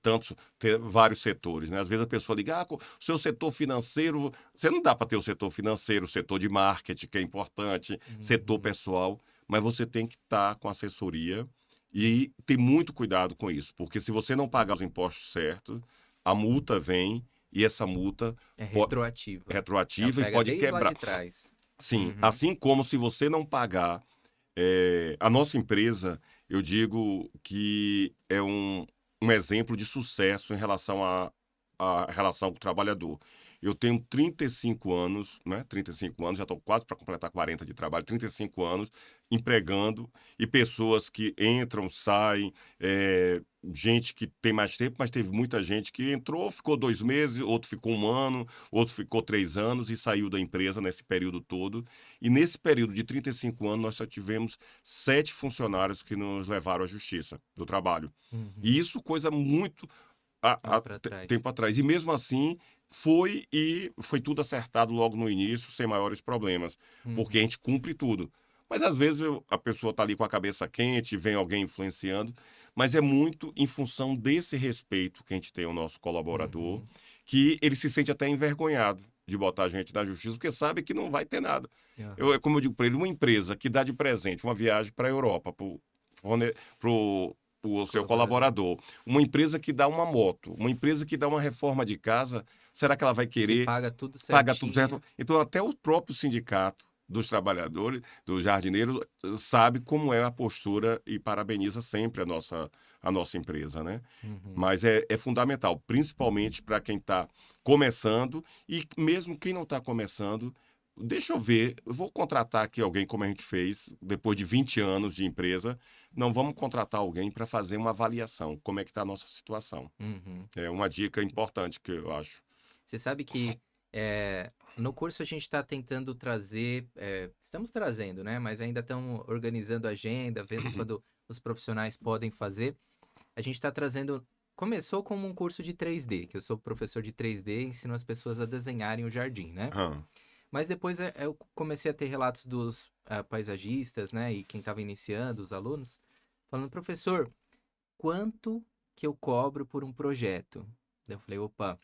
vários setores, né? Às vezes a pessoa liga, o seu setor financeiro, você não dá para ter o setor financeiro, o setor de marketing, que é importante, setor pessoal, mas você tem que estar com assessoria e ter muito cuidado com isso, porque se você não pagar os impostos certos, a multa vem e essa multa É retroativa Ela e pega pode desde lá quebrar. de trás. Sim, assim como se você não pagar. A nossa empresa, eu digo que é um exemplo de sucesso em relação a a relação com o trabalhador. Eu tenho 35 anos, né? 35 anos, já estou quase para completar 40 de trabalho, 35 anos empregando e pessoas que entram, saem, gente que tem mais tempo, mas teve muita gente que entrou, ficou 2 meses, outro ficou 1 ano, outro ficou 3 anos e saiu da empresa nesse período todo. E nesse período de 35 anos, nós só tivemos 7 funcionários que nos levaram à justiça do trabalho. Uhum. E isso coisa muito Tempo para trás. tempo atrás. E mesmo assim, foi tudo acertado logo no início, sem maiores problemas, porque a Uhum. gente cumpre tudo. Mas às vezes a pessoa está ali com a cabeça quente, vem alguém influenciando, mas é muito em função desse respeito que a gente tem ao nosso colaborador, Uhum. que ele se sente até envergonhado de botar a gente na justiça, porque sabe que não vai ter nada. Aham. Como eu digo para ele, uma empresa que dá de presente uma viagem para a Europa para o seu Colaborador. colaborador, uma empresa que dá uma moto, uma empresa que dá uma reforma de casa, será que ela vai Que querer paga tudo pagar tudo certo? certinho. Então, até o próprio sindicato dos trabalhadores, dos jardineiros, sabe como é a postura e parabeniza sempre a nossa empresa, né? Uhum. Mas é fundamental, principalmente para quem está começando e mesmo quem não está começando. Deixa eu ver, eu vou contratar aqui alguém como a gente fez, depois de 20 anos de empresa, não vamos contratar alguém para fazer uma avaliação, como é que está a nossa situação. Uhum. É uma dica importante que eu acho. Você sabe que no curso a gente está tentando trazer, estamos trazendo, né? Mas ainda estamos organizando a agenda, vendo quando os profissionais podem fazer. A gente está trazendo. Começou como um curso de 3D, que eu sou professor de 3D e ensino as pessoas a desenharem o jardim, né? Aham, Mas depois eu comecei a ter relatos dos paisagistas, né? E quem estava iniciando, os alunos, falando, professor, quanto que eu cobro por um projeto? Daí eu falei, opa,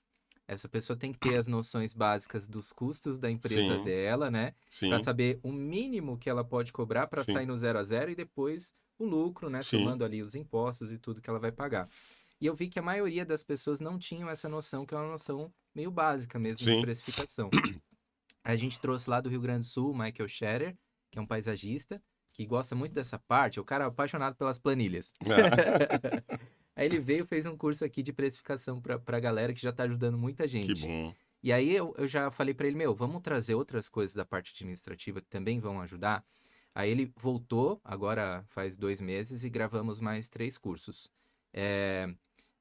essa pessoa tem que ter as noções básicas dos custos da empresa sim, dela, né? Para sim, saber o mínimo que ela pode cobrar para sair sim, no zero a zero e depois o lucro, né? sim, Somando ali os impostos e tudo que ela vai pagar. E eu vi que a maioria das pessoas não tinham essa noção, que é uma noção meio básica mesmo de sim. precificação. A gente trouxe lá do Rio Grande do Sul, Michael Scherer, que é um paisagista, que gosta muito dessa parte, é o cara apaixonado pelas planilhas. Ah, Aí ele veio e fez um curso aqui de precificação pra galera que já tá ajudando muita que gente. bom. E aí eu já falei pra ele, meu, vamos trazer outras coisas da parte administrativa que também vão ajudar. Aí ele voltou, agora faz 2 meses, e gravamos mais 3 cursos. É,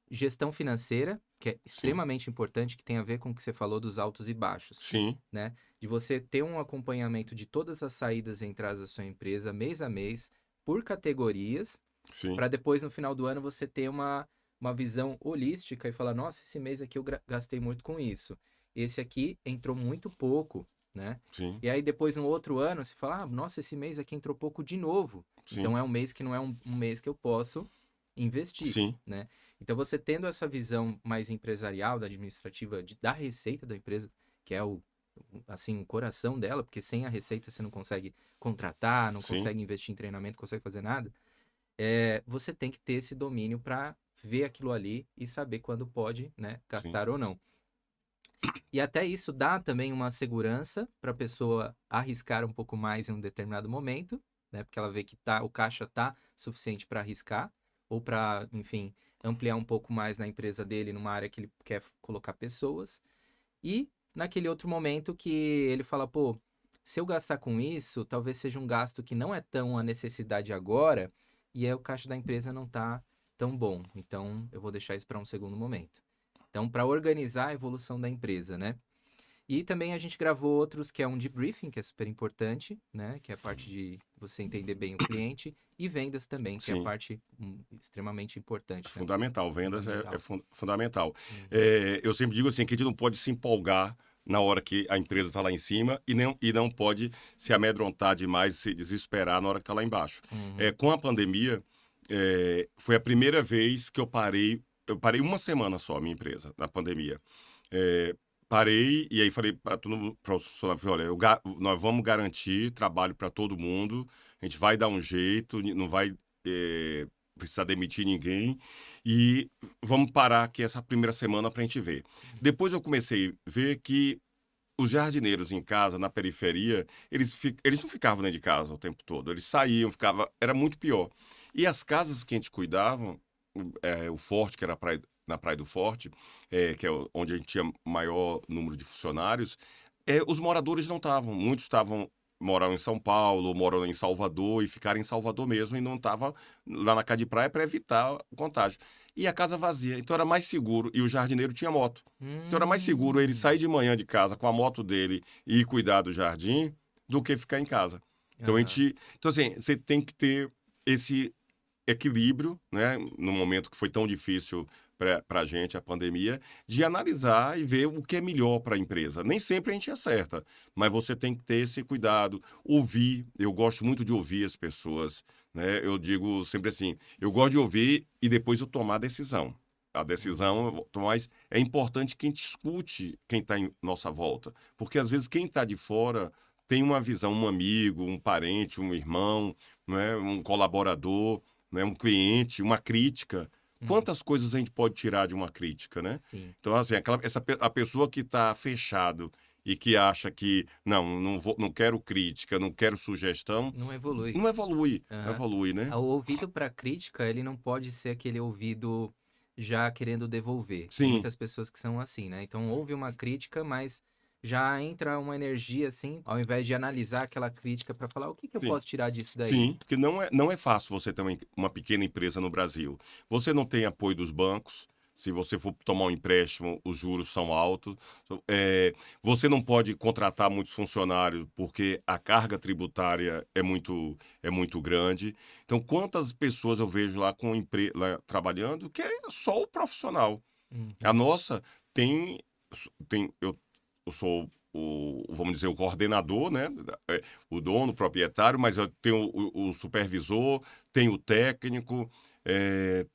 gestão financeira, que é Sim, extremamente importante, que tem a ver com o que você falou dos altos e baixos, sim, né? De você ter um acompanhamento de todas as saídas e entradas da sua empresa mês a mês, por categorias, sim, para depois no final do ano você ter uma visão holística e falar, nossa, esse mês aqui eu gastei muito com isso. Esse aqui entrou muito pouco, né? sim, E aí depois no outro ano você fala, ah, nossa, esse mês aqui entrou pouco de novo. sim, Então é um mês que não é um mês que eu posso investir, sim, né? Então você tendo essa visão mais empresarial, da administrativa, da receita da empresa, que é assim, o coração dela, porque sem a receita você não consegue contratar, não sim, consegue investir em treinamento, não consegue fazer nada. Você tem que ter esse domínio para ver aquilo ali e saber quando pode, né, sim, gastar ou não. E até isso dá também uma segurança para a pessoa arriscar um pouco mais em um determinado momento, né, porque ela vê que o caixa tá suficiente para arriscar ou para, enfim, ampliar um pouco mais na empresa dele numa área que ele quer colocar pessoas. E naquele outro momento que ele fala, pô, se eu gastar com isso, talvez seja um gasto que não é tão a necessidade agora, e aí o caixa da empresa não tá tão bom. Então, eu vou deixar isso para um segundo momento. Então, para organizar a evolução da empresa, né? E também a gente gravou outros que é um debriefing, que é super importante, né? Que é a parte de você entender bem o cliente, e vendas também, que é a sim. parte extremamente importante, né? Você, Fundamental, vendas é fundamental. fundamental. Uhum. Eu sempre digo assim, que a gente não pode se empolgar na hora que a empresa está lá em cima e não pode se amedrontar demais e se desesperar na hora que está lá embaixo. Uhum. Com a pandemia, foi a primeira vez que eu parei uma semana só a minha empresa, na pandemia. É, parei e aí falei para os funcionários, falei, olha, nós vamos garantir trabalho para todo mundo, a gente vai dar um jeito, não vai precisar demitir ninguém e vamos parar aqui essa primeira semana para a gente ver. Depois eu comecei a ver que os jardineiros em casa, na periferia, eles não ficavam dentro de casa o tempo todo, eles saíam, era muito pior. E as casas que a gente cuidava, o forte que era na Praia do Forte, que é onde a gente tinha maior número de funcionários, os moradores não estavam. Muitos moravam em São Paulo, moram em Salvador e ficaram em Salvador mesmo e não estavam lá na casa de praia para evitar o contágio. E a casa vazia, então era mais seguro. E o jardineiro tinha moto. Então era mais seguro ele sair de manhã de casa com a moto dele e ir cuidar do jardim do que ficar em casa. Então, Aham. então assim, você tem que ter esse equilíbrio, né, no momento que foi tão difícil para a gente, a pandemia, de analisar e ver o que é melhor para a empresa. Nem sempre a gente acerta, mas você tem que ter esse cuidado, ouvir. Eu gosto muito de ouvir as pessoas, né? Eu digo sempre assim, eu gosto de ouvir e depois eu tomar a decisão. A decisão, mas é importante que a gente escute quem está em nossa volta, porque às vezes quem está de fora tem uma visão, um amigo, um parente, um irmão, né, um colaborador, né, um cliente, uma crítica. Uhum. Quantas coisas a gente pode tirar de uma crítica, né? Sim. Então, assim, a pessoa que está fechado e que acha que não quero crítica, não quero sugestão, Não evolui. não evolui, não Aham. evolui, né? O ouvido para crítica, ele não pode ser aquele ouvido já querendo devolver. Tem Sim, muitas pessoas que são assim, né? Então ouve uma crítica, mas já entra uma energia assim, ao invés de analisar aquela crítica para falar o que que eu sim. posso tirar disso daí. Sim, porque não é fácil você ter uma pequena empresa no Brasil. Você não tem apoio dos bancos. Se você for tomar um empréstimo, os juros são altos. Você não pode contratar muitos funcionários porque a carga tributária é muito grande. Então, quantas pessoas eu vejo lá lá trabalhando que é só o profissional. A Uhum. nossa tem, eu sou vamos dizer, o coordenador, né? O dono, o proprietário, mas eu tenho o supervisor, tenho o técnico,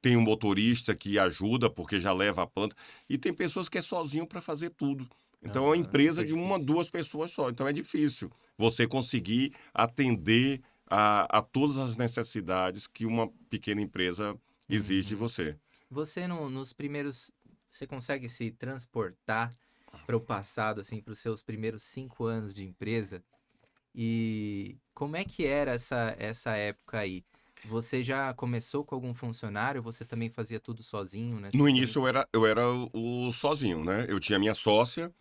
tenho o motorista que ajuda porque já leva a planta, e tem pessoas que é sozinho para fazer tudo. Então é uma Aham, empresa super de uma, difícil. duas pessoas só. Então é difícil você conseguir atender a todas as necessidades que uma pequena empresa exige de Uhum. você. Você nos primeiros, você consegue se transportar para o passado, assim, para os seus primeiros 5 anos de empresa? E como é que era essa época aí? Você já começou com algum funcionário? Você também fazia tudo sozinho nesse No início tempo? eu era o sozinho, né? Eu tinha minha sócia,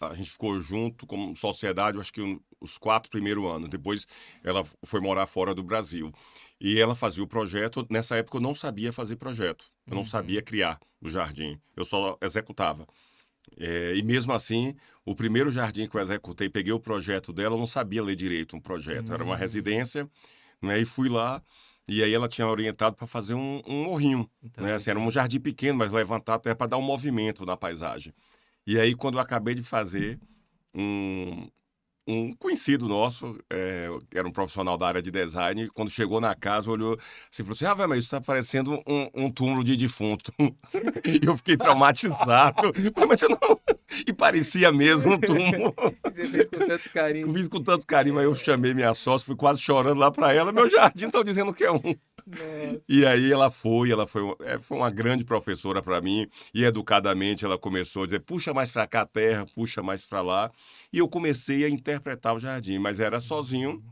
a gente ficou junto como sociedade, eu acho que os 4 primeiros anos. Depois ela foi morar fora do Brasil. E ela fazia o projeto. Nessa época eu não sabia fazer projeto. Eu não sabia Uhum. criar o jardim. Eu só executava. E mesmo assim, o primeiro jardim que eu executei, peguei o projeto dela, eu não sabia ler direito um projeto. Era uma Hum, residência, né? E fui lá, e aí ela tinha orientado para fazer um morrinho, então né? ela Assim, era um entende. jardim pequeno, mas levantar até para dar um movimento na paisagem. E aí, quando eu acabei de fazer, um, um conhecido nosso, era um profissional da área de design, quando chegou na casa, olhou assim e falou assim: Ah, velho, mas isso tá parecendo um túmulo de defunto. E eu fiquei traumatizado. Eu falei, mas eu não. E parecia mesmo um túmulo. E você fez com tanto Eu carinho. fiz com tanto carinho, aí eu chamei minha sócia, fui quase chorando lá pra ela. Meu jardim estão dizendo que é um. Nossa. E aí ela foi uma grande professora para mim, e educadamente ela começou a dizer, puxa mais para cá a terra, puxa mais para lá, e eu comecei a interpretar o jardim, mas era sozinho, Uhum.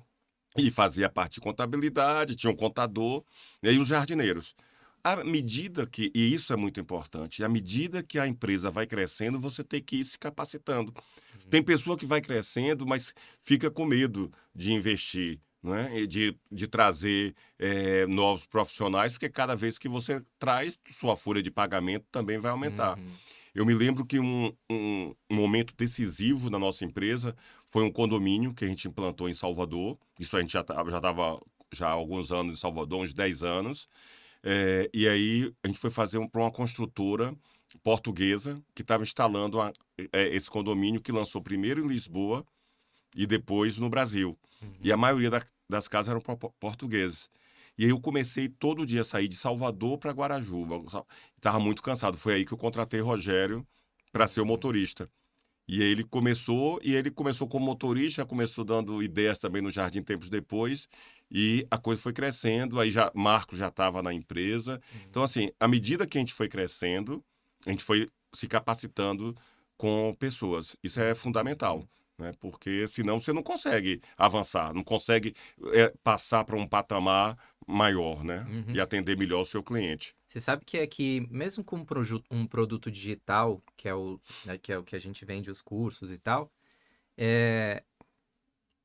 e fazia a parte de contabilidade, tinha um contador, e aí os jardineiros. À medida que, e isso é muito importante, à medida que a empresa vai crescendo, você tem que ir se capacitando. Tem pessoa que vai crescendo, mas fica com medo de investir, não é? E de trazer novos profissionais, porque cada vez que você traz, sua folha de pagamento também vai aumentar. Uhum. Eu me lembro que um momento decisivo na nossa empresa foi um condomínio que a gente implantou em Salvador. Isso a gente já estava já há alguns anos em Salvador, uns 10 anos. E aí a gente foi fazer para uma construtora portuguesa que estava instalando esse condomínio que lançou primeiro em Lisboa e depois no Brasil. E a Uhum. maioria das casas eram portugueses. E aí eu comecei todo dia a sair de Salvador para Guarajuba. Estava muito cansado. Foi aí que eu contratei Rogério para ser o Uhum. motorista. E ele começou como motorista, começou dando ideias também no Jardim tempos depois, e a coisa foi crescendo, aí já Marcos já estava na empresa. Então, Uhum. assim, à medida que a gente foi crescendo, a gente foi se capacitando com pessoas. Isso é fundamental, Uhum. né? Porque senão você não consegue avançar, não consegue passar para um patamar maior, né? Uhum. E atender melhor o seu cliente. Você sabe que é que, mesmo com um produto digital, né, que é o que a gente vende os cursos e tal, é,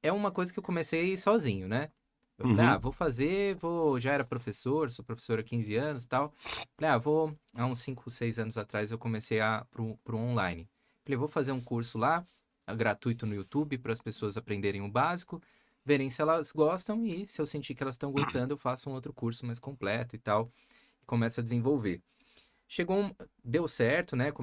é uma coisa que eu comecei sozinho, né? Eu falei, Uhum. vou fazer, já era professor, sou professor há 15 anos e tal. Falei, há uns 5, 6 anos atrás eu comecei pro online. Falei, vou fazer um curso lá, gratuito no YouTube, para as pessoas aprenderem o básico, verem se elas gostam e se eu sentir que elas estão gostando, eu faço um outro curso mais completo e tal, e começo a desenvolver. Deu certo, né?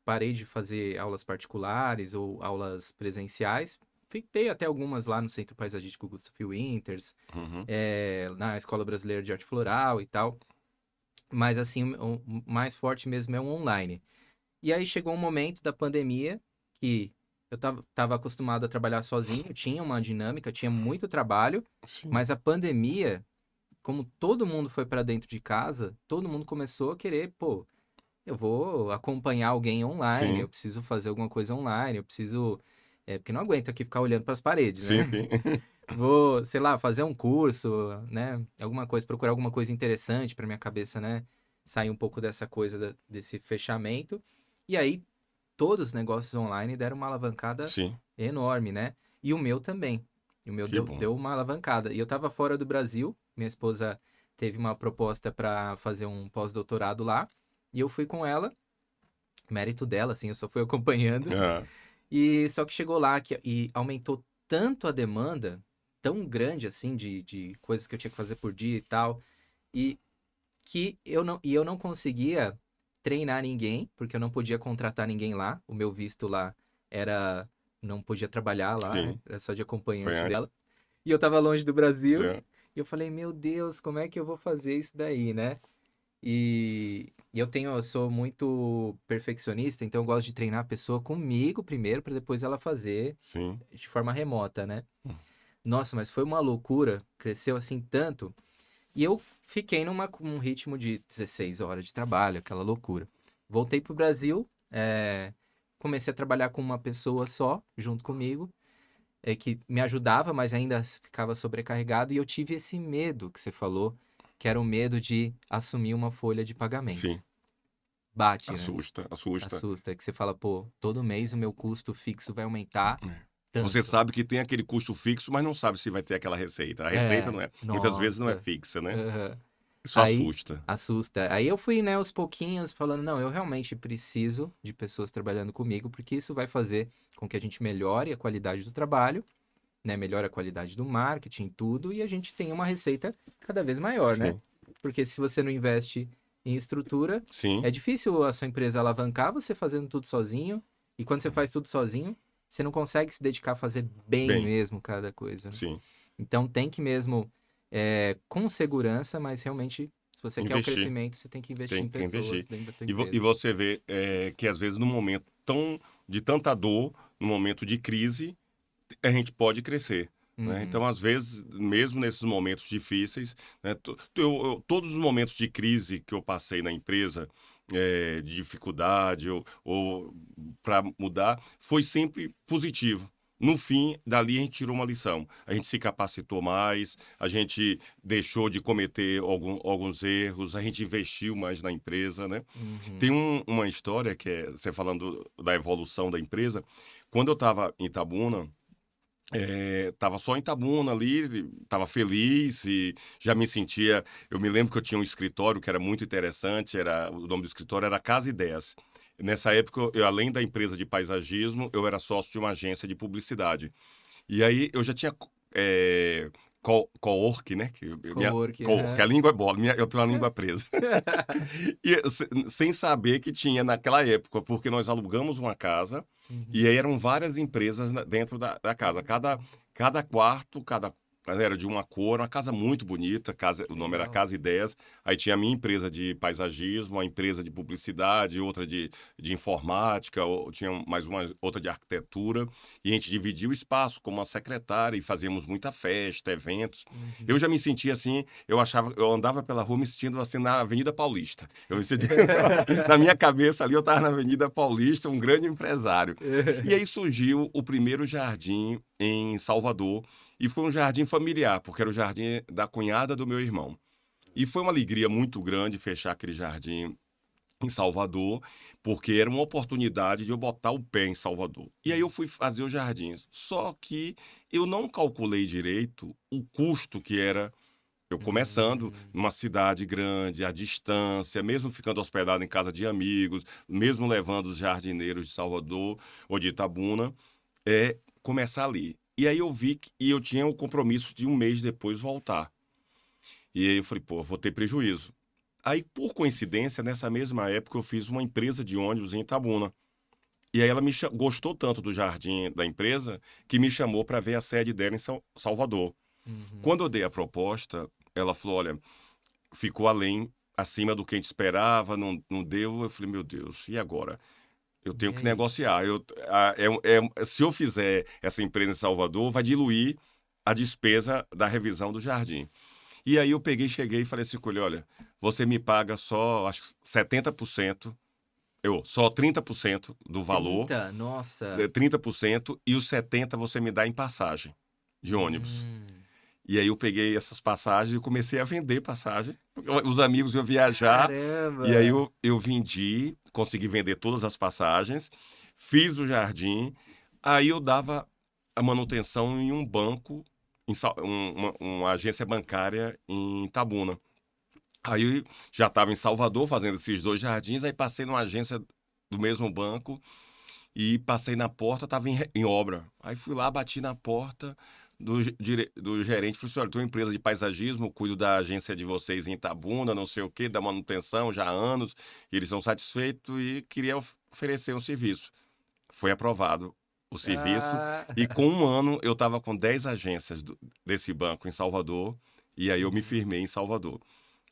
Parei de fazer aulas particulares ou aulas presenciais. Fiquei até algumas lá no Centro Paisagístico Gustavo Winters, Uhum. na Escola Brasileira de Arte Floral e tal. Mas, assim, o mais forte mesmo é o online. E aí chegou um momento da pandemia que eu tava acostumado a trabalhar sozinho, tinha uma dinâmica, tinha muito trabalho, Sim. mas a pandemia, como todo mundo foi para dentro de casa, todo mundo começou a querer, pô, eu vou acompanhar alguém online, eu Sim. preciso fazer alguma coisa online, eu preciso. Porque não aguento aqui ficar olhando para as paredes, né? Sim, sim. Vou, sei lá, fazer um curso, né? Alguma coisa, procurar alguma coisa interessante para minha cabeça, né? Sair um pouco dessa coisa, desse fechamento. E aí, todos os negócios online deram uma alavancada Sim. enorme, né? E o meu também. O meu Que deu, bom. deu uma alavancada. E eu tava fora do Brasil, minha esposa teve uma proposta para fazer um pós-doutorado lá. E eu fui com ela, mérito dela, assim, eu só fui acompanhando. Ah, E só que chegou lá e aumentou tanto a demanda, tão grande assim, de coisas que eu tinha que fazer por dia e tal, e que eu não conseguia treinar ninguém, porque eu não podia contratar ninguém lá. O meu visto lá era, não podia trabalhar lá, sim. era só de Foi acompanhante antes. dela. E eu tava longe do Brasil, Sim. e eu falei, meu Deus, como é que eu vou fazer isso daí, né? Eu sou muito perfeccionista, então eu gosto de treinar a pessoa comigo primeiro, para depois ela fazer Sim. de forma remota, né? Nossa, mas foi uma loucura, cresceu assim tanto. E eu fiquei num ritmo de 16 horas de trabalho, aquela loucura. Voltei pro Brasil, comecei a trabalhar com uma pessoa só, junto comigo, que me ajudava, mas ainda ficava sobrecarregado. E eu tive esse medo que você falou, que era o medo de assumir uma folha de pagamento. Sim. Bate, né? Assusta, assusta. Assusta. É que você fala, pô, todo mês o meu custo fixo vai aumentar Você tanto. sabe que tem aquele custo fixo, mas não sabe se vai ter aquela receita. A receita não é, muitas vezes não é Nossa. fixa, né? Aham. Isso Aí, assusta. assusta. Aí eu fui, né, aos pouquinhos, falando, não, eu realmente preciso de pessoas trabalhando comigo, porque isso vai fazer com que a gente melhore a qualidade do trabalho, né, melhore a qualidade do marketing, tudo, e a gente tenha uma receita cada vez maior, né? Sim. Porque se você não investe em estrutura, Sim. é difícil a sua empresa alavancar você fazendo tudo sozinho, e quando você faz tudo sozinho, você não consegue se dedicar a fazer bem Bem, mesmo cada coisa, né? sim. Então tem que mesmo, com segurança, mas realmente, se você quer o Investir. crescimento, você tem que investir Tem em que pessoas investir. dentro da tua E empresa. você vê que às vezes num momento de tanta dor, num momento de crise, a gente pode crescer. Né? Uhum, Então, às vezes, mesmo nesses momentos difíceis, né, todos os momentos de crise que eu passei na empresa, de dificuldade ou para mudar, foi sempre positivo. No fim, dali a gente tirou uma lição. A gente se capacitou mais, a gente deixou de cometer alguns erros, a gente investiu mais na empresa, né? uhum. Tem uma história que é, você falando da evolução da empresa. Quando eu estava em Itabuna, tava só em Itabuna ali, tava feliz e já me sentia. Eu me lembro que eu tinha um escritório que era muito interessante, o nome do escritório era Casa Ideias. Nessa época, além da empresa de paisagismo, eu era sócio de uma agência de publicidade. E aí eu já tinha co-work, né? Cowork, Co-work, a aham. língua é bola, eu tenho a língua presa. E sem saber que tinha naquela época, porque nós alugamos uma casa Uhum. e aí eram várias empresas dentro da casa. Cada quarto, era de uma cor, uma casa muito bonita, o nome era Legal. Casa Ideias. Aí tinha a minha empresa de paisagismo, a empresa de publicidade, outra de informática, tinha mais outra de arquitetura. E a gente dividia o espaço como uma secretária e fazíamos muita festa, eventos. Eu Uhum. já me sentia assim, eu andava pela rua me sentindo assim na Avenida Paulista. Eu me sentia, na minha cabeça ali eu estava na Avenida Paulista, um grande empresário. E aí surgiu o primeiro jardim em Salvador, e foi um jardim familiar, porque era o jardim da cunhada do meu irmão. E foi uma alegria muito grande fechar aquele jardim em Salvador, porque era uma oportunidade de eu botar o pé em Salvador. E aí eu fui fazer os jardins. Só que eu não calculei direito o custo que era eu começando Hum, numa cidade grande, à distância, mesmo ficando hospedado em casa de amigos, mesmo levando os jardineiros de Salvador ou de Itabuna, começar ali. E aí eu vi que e eu tinha o compromisso de um mês depois voltar. E aí eu falei, pô, vou ter prejuízo. Aí, por coincidência, nessa mesma época, eu fiz uma empresa de ônibus em Itabuna. E aí ela gostou tanto do jardim da empresa que me chamou para ver a sede dela em Salvador. uhum. Quando eu dei a proposta, ela falou, olha, ficou acima do que a gente esperava, não deu. Eu falei, meu Deus, e agora? Eu E tenho que aí? negociar. Se eu fizer essa empresa em Salvador, vai diluir a despesa da revisão do jardim. E aí eu peguei, cheguei e falei assim com ele, olha, você me paga só, acho que 70%, só 30% do valor, 30? Nossa. 30% e os 70% você me dá em passagem de ônibus. Hum, E aí eu peguei essas passagens e comecei a vender passagem. Os amigos iam viajar, e aí caramba! eu vendi, consegui vender todas as passagens, fiz o jardim, aí eu dava a manutenção em um banco, uma agência bancária em Itabuna. Aí eu já estava em Salvador fazendo esses dois jardins, aí passei numa agência do mesmo banco e passei na porta, estava em obra. Aí fui lá, bati na porta do gerente, falei assim, olha, estou uma empresa de paisagismo, cuido da agência de vocês em Itabuna, não sei o quê, da manutenção já há anos, e eles são satisfeitos e queria oferecer um serviço. Foi aprovado o serviço Ah. e com um ano eu estava com 10 agências desse banco em Salvador e aí eu me Hum, firmei em Salvador.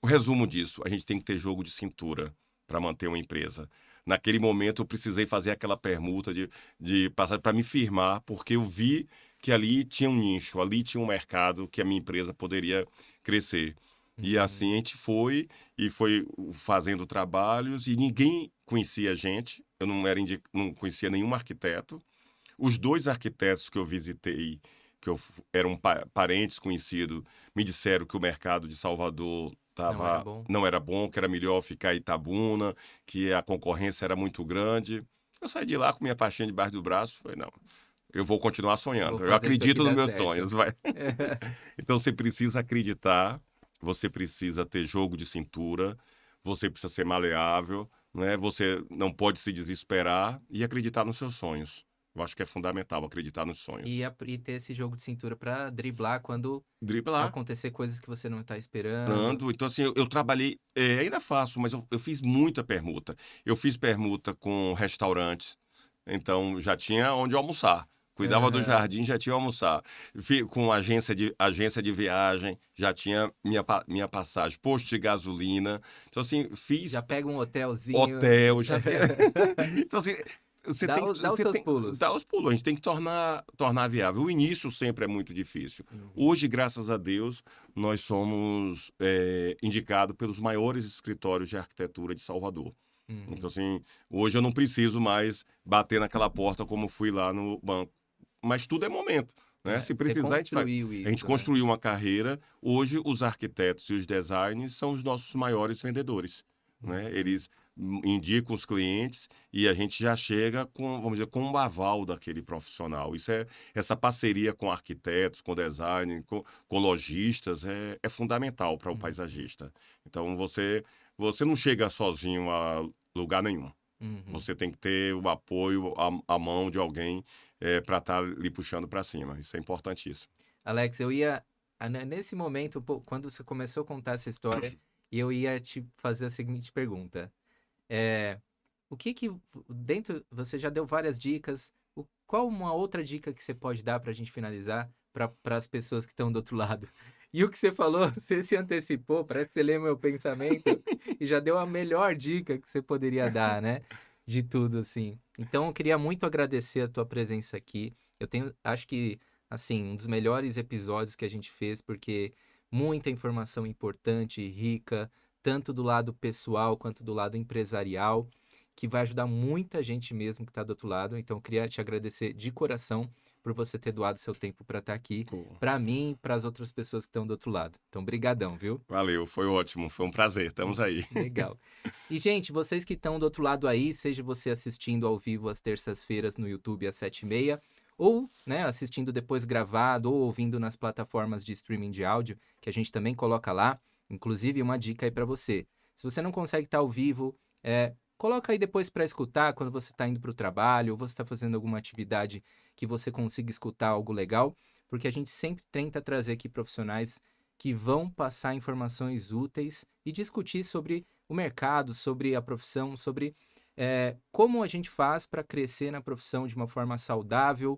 O resumo disso, a gente tem que ter jogo de cintura para manter uma empresa. Naquele momento eu precisei fazer aquela permuta de passar para me firmar, porque eu vi que ali tinha um nicho, ali tinha um mercado que a minha empresa poderia crescer. E assim a uhum. gente foi fazendo trabalhos e ninguém conhecia a gente. Eu não conhecia nenhum arquiteto. Os dois arquitetos que eu visitei, eram parentes conhecidos, me disseram que o mercado de Salvador Não era bom? não era bom, que era melhor ficar em Itabuna, que a concorrência era muito grande. Eu saí de lá com minha pastinha debaixo do braço, falei, não, eu vou continuar Vou sonhando. Eu fazer isso aqui acredito nos dar meus certo. sonhos, vai. Então você precisa acreditar, você precisa ter jogo de cintura, você precisa ser maleável, né? Você não pode se desesperar e acreditar nos seus sonhos. Eu acho que é fundamental acreditar nos sonhos. E ter esse jogo de cintura pra driblar quando Driblar, acontecer coisas que você não tá esperando. ando. Então, assim, eu trabalhei, ainda faço, mas eu fiz muita permuta. Eu fiz permuta com restaurantes, então já tinha onde almoçar. Cuidava do Aham. jardim, já tinha almoçar. Com agência de viagem, já tinha minha passagem. Posto de gasolina. Então, assim, fiz Já pega um hotelzinho. hotel, já vi. Então, assim, Dá os você seus tem pulos. dar os pulos, a gente tem que tornar viável. O início sempre é muito difícil. Uhum, Hoje, graças a Deus, nós somos indicados pelos maiores escritórios de arquitetura de Salvador. Então, uhum. assim, hoje eu não preciso mais bater naquela porta como fui lá no banco. Mas tudo é momento, né? É, Se você precisar, a gente vai. construiu A gente isso, né? construiu uma carreira. Hoje, os arquitetos e os designers são os nossos maiores vendedores, né? Uhum. Eles indicam os clientes e a gente já chega com, vamos dizer, com um aval daquele profissional. Essa parceria com arquitetos, com design, com lojistas é fundamental para o Uhum. paisagista. Então, você não chega sozinho a lugar nenhum. Uhum. Você tem que ter o apoio, a mão de alguém para estar lhe puxando para cima. Isso é importantíssimo. Alex, nesse momento, pô, quando você começou a contar essa história, eu ia te fazer a seguinte pergunta. É, o que que, dentro, você já deu várias dicas, qual uma outra dica que você pode dar para a gente finalizar para as pessoas que estão do outro lado? E o que você falou, você se antecipou, parece que você lê meu pensamento e já deu a melhor dica que você poderia dar, né? De tudo, assim. Então, eu queria muito agradecer a tua presença aqui. Acho que, assim, um dos melhores episódios que a gente fez, porque muita informação importante e rica, tanto do lado pessoal quanto do lado empresarial, que vai ajudar muita gente mesmo que está do outro lado. Então, eu queria te agradecer de coração por você ter doado seu tempo para estar aqui, Pô, para mim e para as outras pessoas que estão do outro lado. Então, brigadão, viu? valeu, foi ótimo, foi um prazer, estamos aí. Legal. E, gente, vocês que estão do outro lado aí, seja você assistindo ao vivo às terças-feiras no YouTube às 7h30, ou, né, assistindo depois gravado, ou ouvindo nas plataformas de streaming de áudio, que a gente também coloca lá. Inclusive, uma dica aí para você. Se você não consegue estar ao vivo, coloca aí depois para escutar quando você está indo para o trabalho, ou você está fazendo alguma atividade que você consiga escutar algo legal, porque a gente sempre tenta trazer aqui profissionais que vão passar informações úteis e discutir sobre o mercado, sobre a profissão, sobre como a gente faz para crescer na profissão de uma forma saudável,